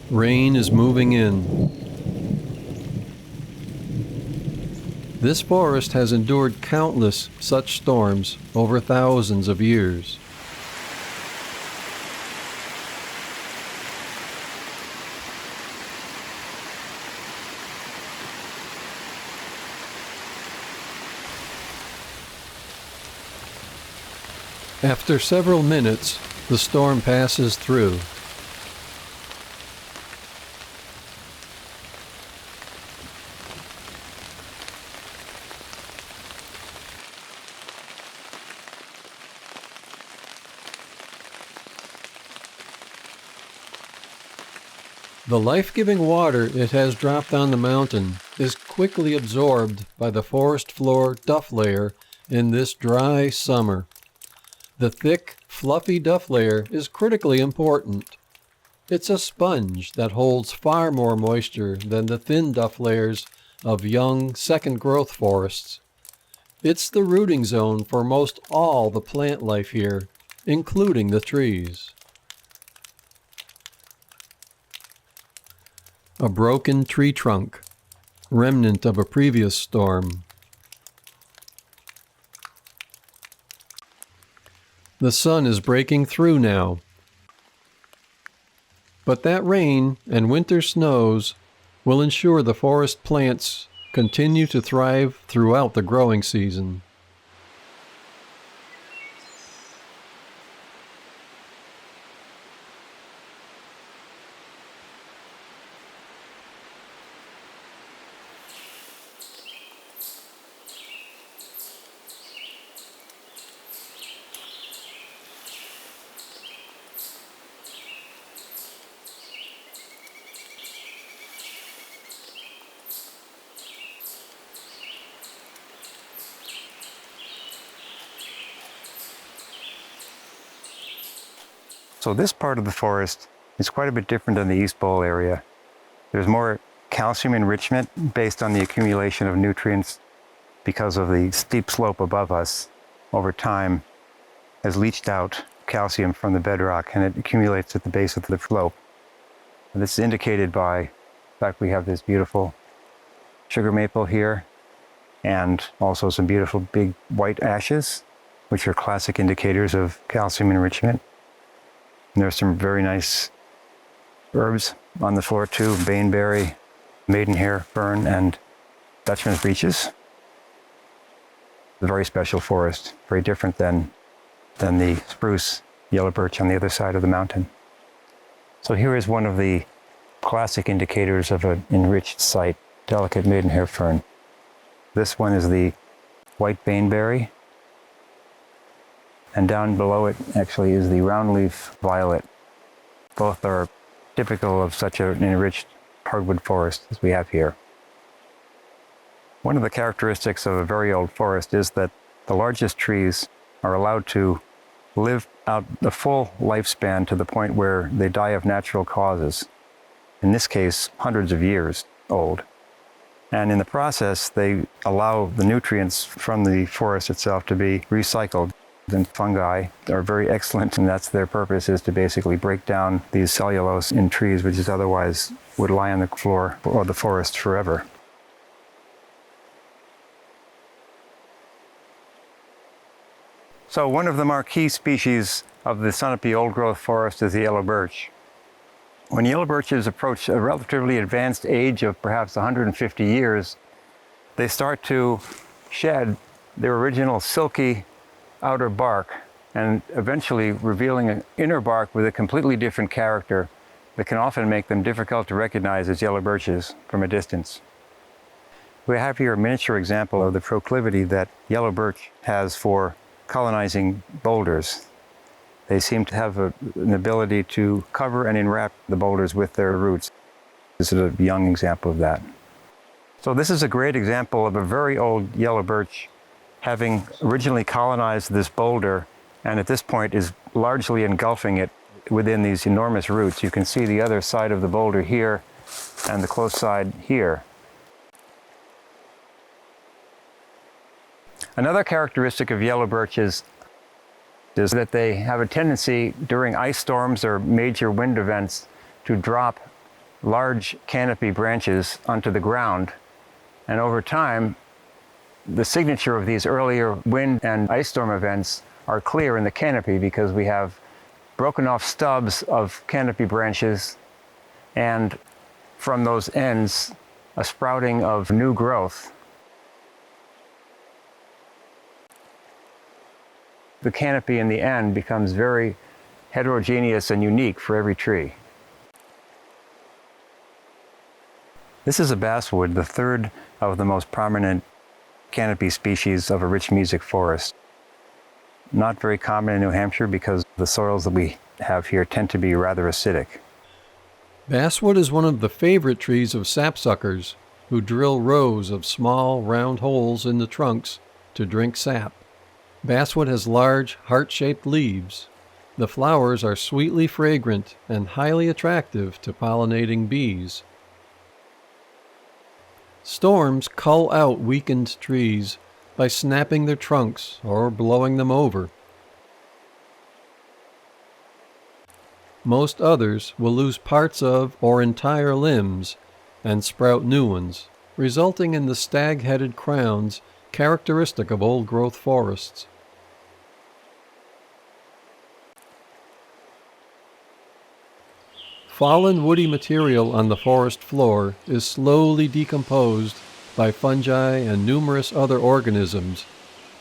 F: Rain is moving in. This forest has endured countless such storms over thousands of years. After several minutes, the storm passes through. The life-giving water it has dropped on the mountain is quickly absorbed by the forest floor duff layer in this dry summer. The thick, fluffy duff layer is critically important. It's a sponge that holds far more moisture than the thin duff layers of young, second-growth forests. It's the rooting zone for most all the plant life here, including the trees. A broken tree trunk, remnant of a previous storm. The sun is breaking through now. But that rain and winter snows will ensure the forest plants continue to thrive throughout the growing season.
H: So this part of the forest is quite a bit different than the East Bowl area. There's more calcium enrichment based on the accumulation of nutrients because of the steep slope above us over time has leached out calcium from the bedrock and it accumulates at the base of the slope. And this is indicated by the fact we have this beautiful sugar maple here and also some beautiful big white ashes, which are classic indicators of calcium enrichment. And there's some very nice herbs on the floor too, baneberry, maidenhair fern, and Dutchman's breeches. A very special forest, very different than the spruce, yellow birch on the other side of the mountain. So here is one of the classic indicators of an enriched site, delicate maidenhair fern. This one is the white baneberry, and down below it actually is the roundleaf violet. Both are typical of such an enriched hardwood forest as we have here. One of the characteristics of a very old forest is that the largest trees are allowed to live out the full lifespan to the point where they die of natural causes. In this case, hundreds of years old. And in the process, they allow the nutrients from the forest itself to be recycled. And fungi are very excellent, and that's their purpose, is to basically break down these cellulose in trees, which is otherwise would lie on the floor or the forest forever. So one of the marquee species of the Sunapee Old Growth Forest is the yellow birch. When yellow birches approach a relatively advanced age of perhaps 150 years, they start to shed their original silky outer bark and eventually revealing an inner bark with a completely different character that can often make them difficult to recognize as yellow birches from a distance. We have here a miniature example of the proclivity that yellow birch has for colonizing boulders. They seem to have an ability to cover and enwrap the boulders with their roots. This is a young example of that. So this is a great example of a very old yellow birch having originally colonized this boulder, and at this point is largely engulfing it within these enormous roots. You can see the other side of the boulder here and the close side here. Another characteristic of yellow birches is that they have a tendency during ice storms or major wind events to drop large canopy branches onto the ground, and over time the signature of these earlier wind and ice storm events are clear in the canopy because we have broken off stubs of canopy branches and from those ends a sprouting of new growth. The canopy in the end becomes very heterogeneous and unique for every tree. This is a basswood, the third of the most prominent canopy species of a rich music forest. Not very common in New Hampshire because the soils that we have here tend to be rather acidic.
F: Basswood is one of the favorite trees of sapsuckers, who drill rows of small, round holes in the trunks to drink sap. Basswood has large, heart-shaped leaves. The flowers are sweetly fragrant and highly attractive to pollinating bees. Storms cull out weakened trees by snapping their trunks or blowing them over. Most others will lose parts of or entire limbs and sprout new ones, resulting in the stag-headed crowns characteristic of old-growth forests. Fallen woody material on the forest floor is slowly decomposed by fungi and numerous other organisms,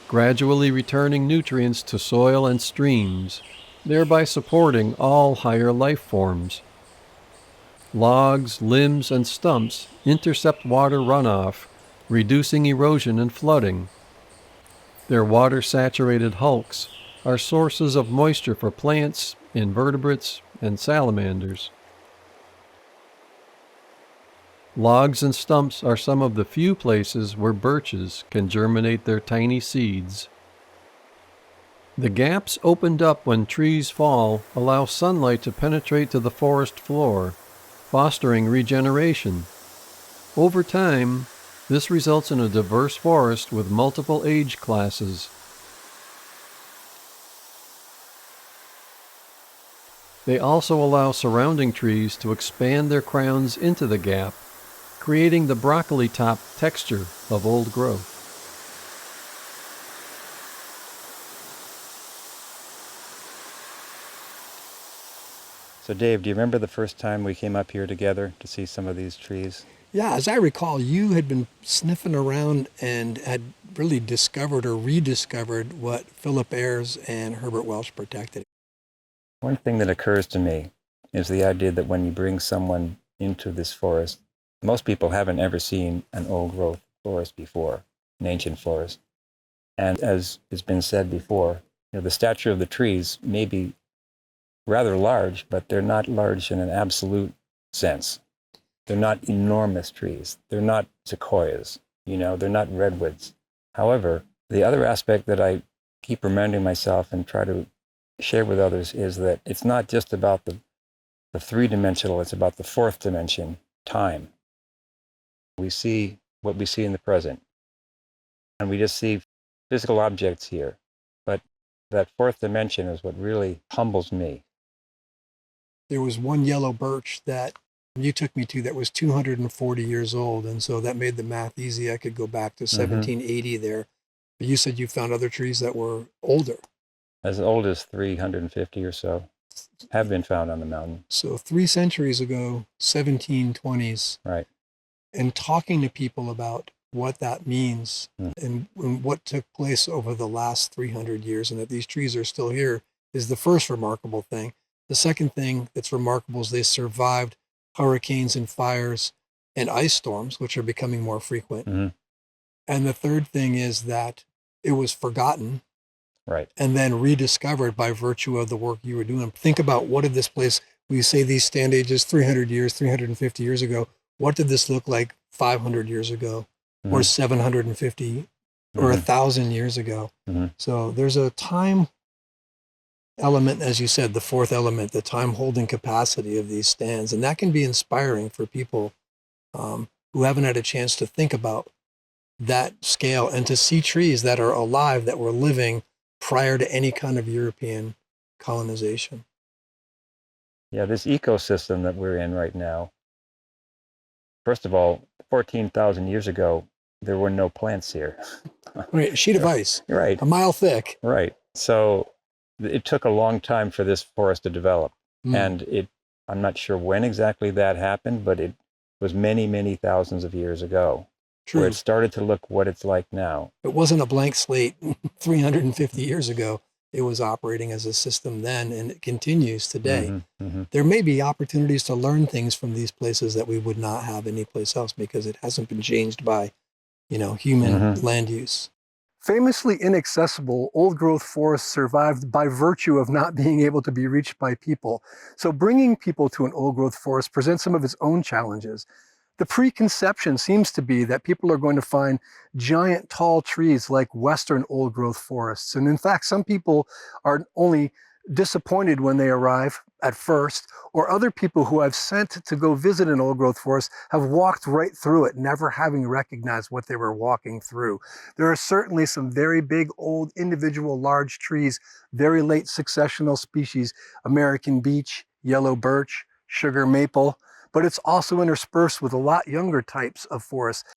F: gradually returning nutrients to soil and streams, thereby supporting all higher life forms. Logs, limbs, and stumps intercept water runoff, reducing erosion and flooding. Their water-saturated hulks are sources of moisture for plants, invertebrates, and salamanders. Logs and stumps are some of the few places where birches can germinate their tiny seeds. The gaps opened up when trees fall allow sunlight to penetrate to the forest floor, fostering regeneration. Over time, this results in a diverse forest with multiple age classes. They also allow surrounding trees to expand their crowns into the gap, creating the broccoli-top texture of old growth.
H: So Dave, do you remember the first time we came up here together to see some of these trees?
G: Yeah, as I recall, you had been sniffing around and had really discovered or rediscovered what Philip Ayres and Herbert Welsh protected.
H: One thing that occurs to me is the idea that when you bring someone into this forest, most people haven't ever seen an old-growth forest before, an ancient forest. And as has been said before, the stature of the trees may be rather large, but they're not large in an absolute sense. They're not enormous trees. They're not sequoias, they're not redwoods. However, the other aspect that I keep reminding myself and try to share with others is that it's not just about the three-dimensional, it's about the fourth dimension, time. We see what we see in the present. And we just see physical objects here. But that fourth dimension is what really humbles me.
G: There was one yellow birch that you took me to that was 240 years old. And so that made the math easy. I could go back to 1780 there. But you said you found other trees that were older.
H: As old as 350 or so have been found on the mountain.
G: So 3 centuries ago, 1720s.
H: Right.
G: And talking to people about what that means and what took place over the last 300 years and that these trees are still here is the first remarkable thing. The second thing that's remarkable is they survived hurricanes and fires and ice storms, which are becoming more frequent. And the third thing is that it was forgotten.
H: Right.
G: And then rediscovered by virtue of the work you were doing. Think about what did this place, we say these stand ages 300 years, 350 years ago. What did this look like 500 years ago or 750 or 1,000 years ago? So there's a time element, as you said, the fourth element, the time holding capacity of these stands. And that can be inspiring for people who haven't had a chance to think about that scale and to see trees that are alive, that were living prior to any kind of European colonization.
H: Yeah, this ecosystem that we're in right now, first of all, 14,000 years ago, there were no plants here.
G: Right, a sheet of ice,
H: Right.
G: a mile thick.
H: Right. So it took a long time for this forest to develop. And I'm not sure when exactly that happened, but it was many, many thousands of years ago.
G: True.
H: Where it started to look what it's like now.
G: It wasn't a blank slate 350 years ago. It was operating as a system then, and it continues today. There may be opportunities to learn things from these places that we would not have anyplace else because it hasn't been changed by, human land use. Famously inaccessible, old-growth forests survived by virtue of not being able to be reached by people. So bringing people to an old-growth forest presents some of its own challenges. The preconception seems to be that people are going to find giant tall trees like Western old-growth forests. And in fact, some people are only disappointed when they arrive at first, or other people who I've sent to go visit an old-growth forest have walked right through it, never having recognized what they were walking through. There are certainly some very big, old, individual large trees, very late successional species, American beech, yellow birch, sugar maple, but it's also interspersed with a lot younger types of forests.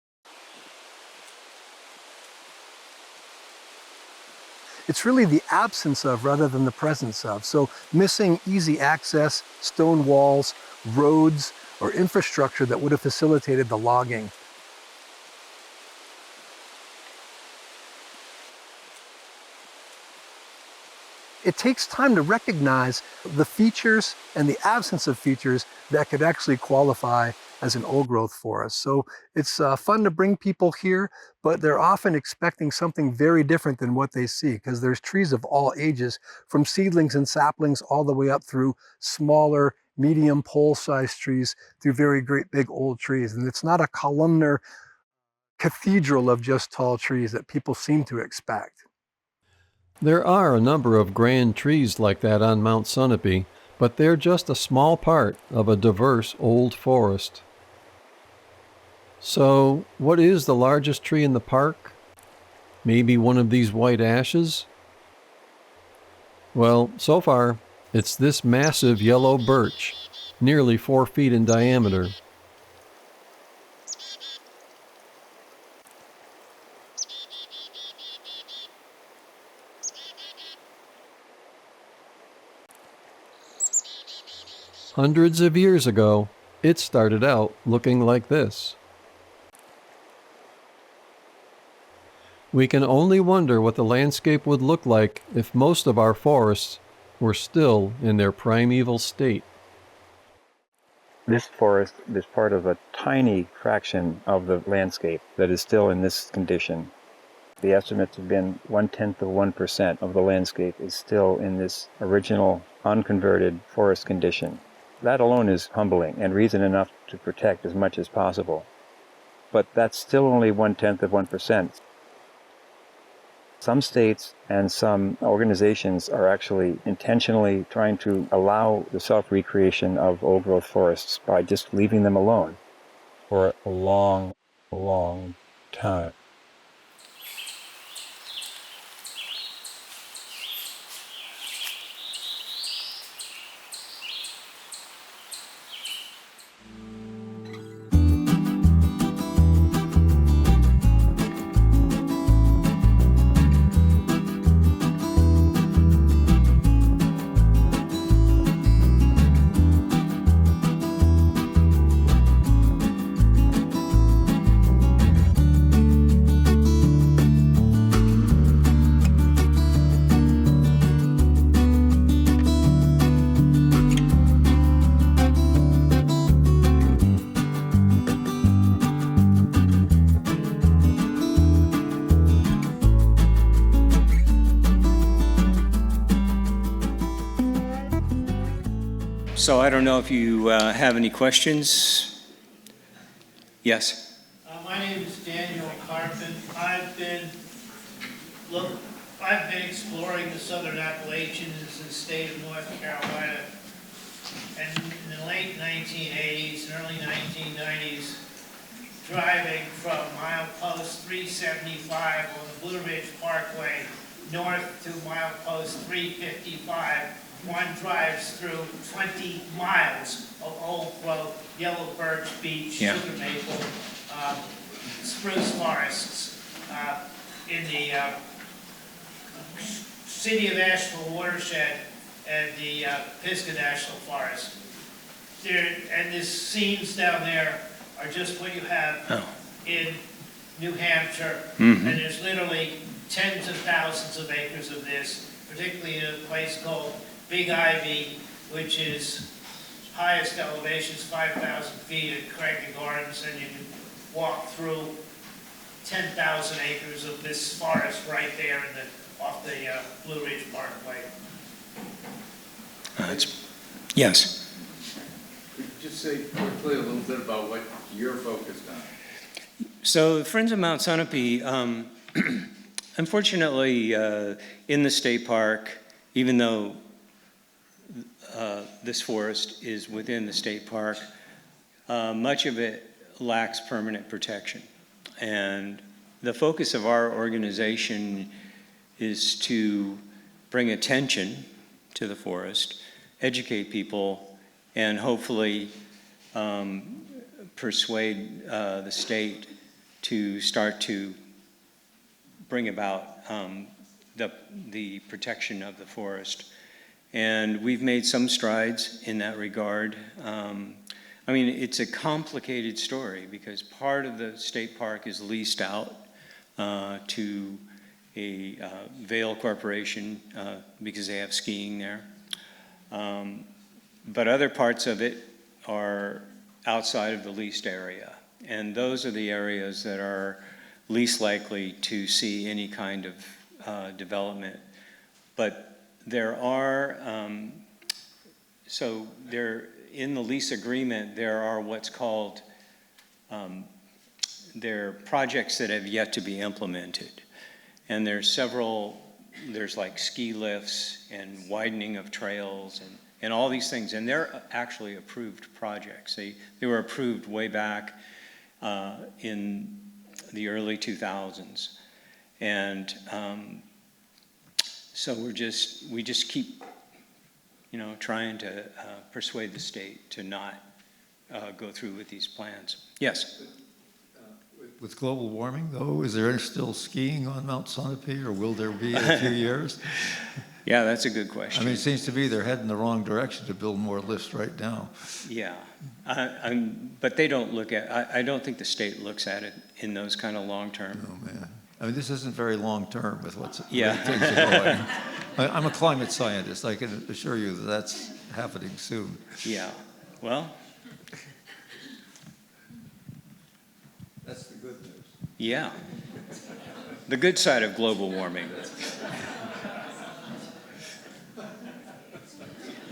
G: It's really the absence of rather than the presence of. So missing easy access, stone walls, roads, or infrastructure that would have facilitated the logging. It takes time to recognize the features and the absence of features that could actually qualify as an old growth forest. So it's fun to bring people here, but they're often expecting something very different than what they see because there's trees of all ages, from seedlings and saplings all the way up through smaller, medium pole-sized trees through very great big old trees. And it's not a columnar cathedral of just tall trees that people seem to expect.
F: There are a number of grand trees like that on Mount Sunapee, but they're just a small part of a diverse old forest. So, what is the largest tree in the park? Maybe one of these white ashes? Well, so far, it's this massive yellow birch, nearly 4 feet in diameter. Hundreds of years ago, it started out looking like this. We can only wonder what the landscape would look like if most of our forests were still in their primeval state.
H: This forest is part of a tiny fraction of the landscape that is still in this condition. The estimates have been 0.1% of the landscape is still in this original unconverted forest condition. That alone is humbling and reason enough to protect as much as possible. But that's still only 0.1%. Some states and some organizations are actually intentionally trying to allow the self-recreation of old-growth forests by just leaving them alone for a long
D: long time.
E: So I don't know if you have any questions. Yes?
I: My name is Daniel Carpin. I've been exploring the southern Appalachians in the state of North Carolina, and in the late 1980s and early 1990s, driving from milepost 375 on the Blue Ridge Parkway north to milepost 355. One drives through 20 miles of old growth, yellow birch, beech, sugar maple, spruce forests in the city of Asheville watershed and the Pisgah National Forest. And the scenes down there are just what you have in New Hampshire, and there's literally tens of thousands of acres of this, particularly in a place called Big Ivy, which is highest elevation is 5,000 feet at Craig Gardens, and you can walk through 10,000 acres of this forest right there off the Blue Ridge Parkway.
E: Yes.
B: Could you just say quickly a little bit about what you're focused on?
E: So Friends of Mount Sunapee, unfortunately, in the state park, even though this forest is within the state park, much of it lacks permanent protection. And the focus of our organization is to bring attention to the forest, educate people, and hopefully persuade the state to start to bring about the protection of the forest. And we've made some strides in that regard. I mean, it's a complicated story because part of the state park is leased out to a Vail Corporation because they have skiing there. But other parts of it are outside of the leased area. And those are the areas that are least likely to see any kind of development. But there are, so there, in the lease agreement, there are what's called, there are projects that have yet to be implemented. And there's several, there's like ski lifts and widening of trails and all these things. And they're actually approved projects. They were approved way back in the early 2000s. And so we just keep, trying to persuade the state to not go through with these plans. Yes?
J: With global warming, though, is there still skiing on Mount Sunapee, or will there be in a few years?
E: Yeah, that's a good question.
J: I mean, it seems to me they're heading the wrong direction to build more lifts right now.
E: Yeah, but they don't look at, I don't think the state looks at it in those kind of long-term.
J: Oh, man. I mean, this isn't very long-term with what's things
E: Yeah.
J: are going. I'm a climate scientist. I can assure you that that's happening soon.
E: Yeah, well,
J: That's the good news.
E: yeah. The good side of global warming.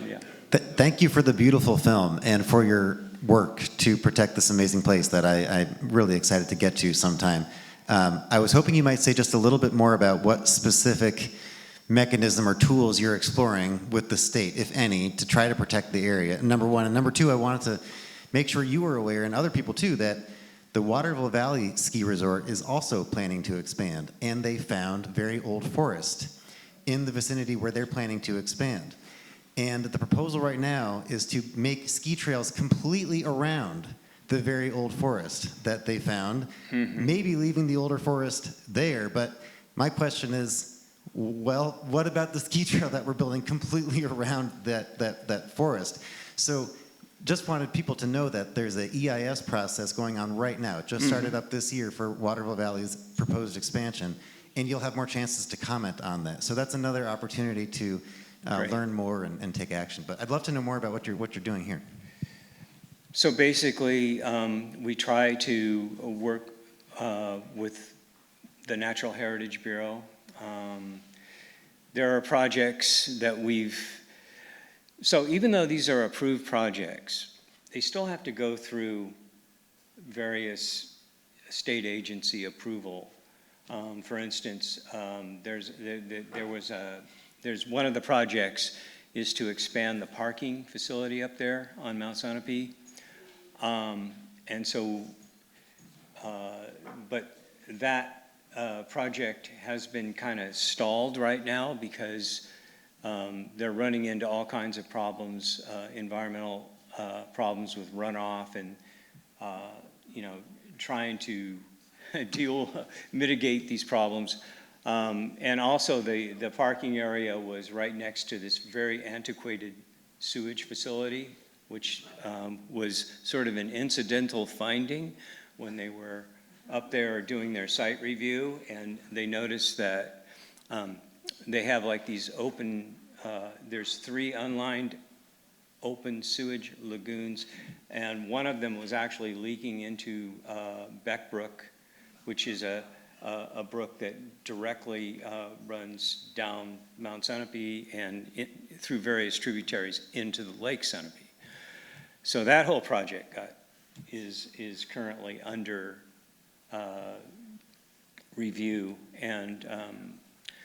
E: Yeah.
K: Thank you for the beautiful film and for your work to protect this amazing place that I'm really excited to get to sometime. I was hoping you might say just a little bit more about what specific mechanism or tools you're exploring with the state, if any, to try to protect the area, number one. And number two, I wanted to make sure you were aware, and other people too, that The Waterville Valley Ski Resort is also planning to expand, and they found very old forest in the vicinity where they're planning to expand. And the proposal right now is to make ski trails completely around the very old forest that they found, maybe leaving the older forest there. But my question is, well, what about the ski trail that we're building completely around that forest? So just wanted people to know that there's an EIS process going on right now. It just started up this year for Waterville Valley's proposed expansion, and you'll have more chances to comment on that. So that's another opportunity to learn more and take action. But I'd love to know more about what you're doing here.
E: So basically, we try to work with the Natural Heritage Bureau. There are projects that so even though these are approved projects, they still have to go through various state agency approval. For instance, there's one of the projects is to expand the parking facility up there on Mount Sunapee. But that project has been kind of stalled right now because they're running into all kinds of problems, environmental problems with runoff and, trying to mitigate these problems. And also the parking area was right next to this very antiquated sewage facility, which was sort of an incidental finding when they were up there doing their site review, and they noticed that they have like these open, there's 3 unlined open sewage lagoons, and one of them was actually leaking into Beck Brook, which is a brook that directly runs down Mount Sunapee and through various tributaries into the Lake Sunapee. So that whole project is currently under review, and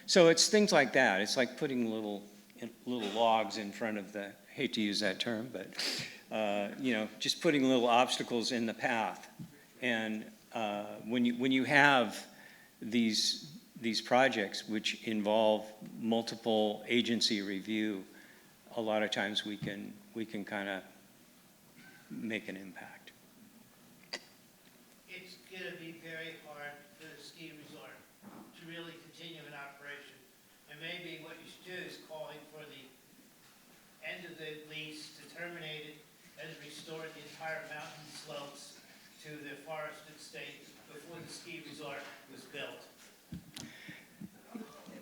E: so it's things like that. It's like putting little logs in front of the, I hate to use that term, but just putting little obstacles in the path. And when you have these projects which involve multiple agency review, a lot of times we can kind of make an impact.
I: It's going to be very hard for the ski resort to really continue an operation. And maybe what you should do is calling for the end of the lease to terminate it and restore the entire mountain slopes to the forested state before the ski resort was built.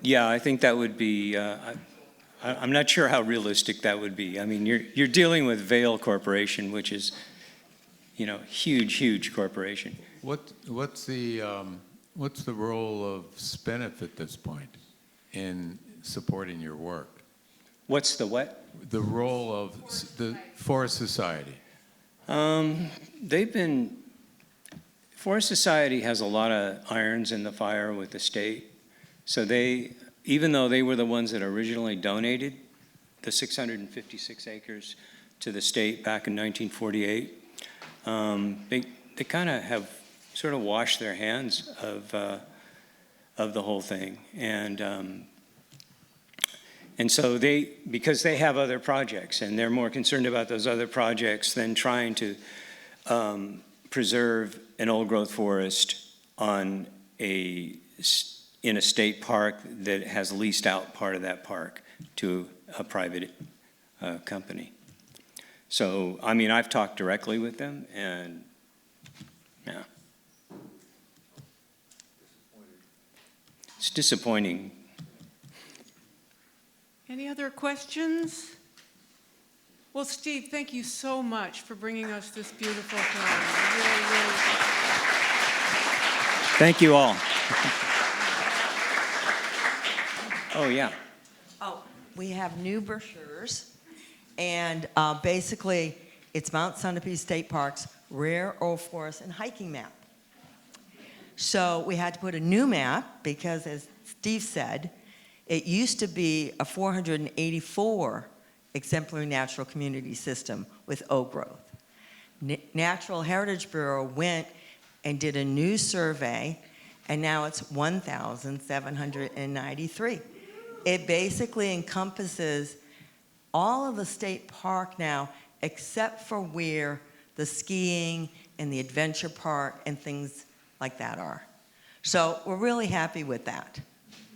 E: Yeah, I think that would be, I'm not sure how realistic that would be. I mean, you're dealing with Vail Corporation, which is, huge corporation.
B: What's the role of SPNF at this point in supporting your work?
E: What's the what?
B: The role of the Forest Society.
E: Forest Society has a lot of irons in the fire with the state. So even though they were the ones that originally donated the 656 acres to the state back in 1948, they kind of have sort of washed their hands of the whole thing. And so because they have other projects and they're more concerned about those other projects than trying to preserve an old growth forest in a state park that has leased out part of that park to a private company. So, I mean, I've talked directly with them, and yeah. It's disappointing.
A: Any other questions? Well, Steve, thank you so much for bringing us this beautiful film. Really.
E: Thank you all. Oh, yeah.
L: Oh, we have new brochures, and basically, it's Mount Sunapee State Park's rare old forest and hiking map. So we had to put a new map because, as Steve said, it used to be a 484 exemplary natural community system with old growth. Natural Heritage Bureau went and did a new survey, and now it's 1,793. It basically encompasses all of the state park now, except for where the skiing and the adventure park and things like that are. So we're really happy with that.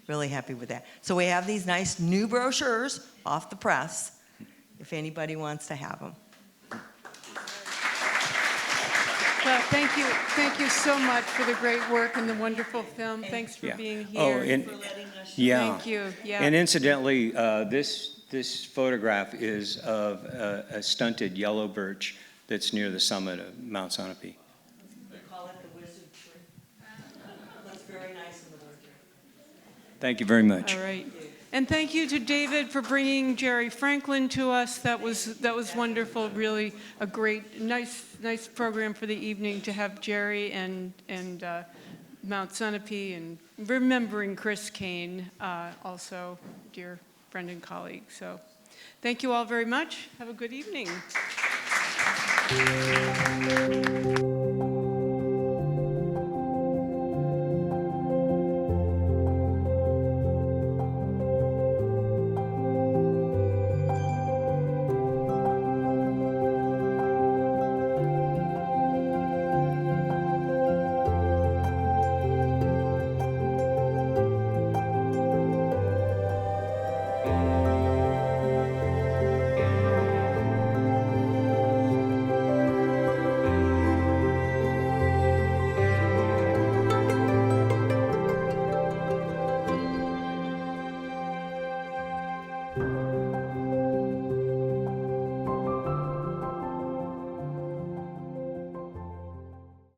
L: Really happy with that. So we have these nice new brochures off the press, if anybody wants to have them.
A: Well, thank you so much for the great work and the wonderful film. Thanks for being here.
E: Oh, and
L: For letting us
A: Thank you. Yeah.
E: And incidentally, this photograph is of a stunted yellow birch that's near the summit of Mount Sunapee.
L: We call it the wizard tree. Looks very nice in the winter.
E: Thank you very much.
A: All right. And thank you to David for bringing Jerry Franklin to us. That was wonderful. Really a great, nice program for the evening to have Jerry and Mount Sunapee and remembering Chris Kane, also dear friend and colleague. So thank you all very much. Have a good evening.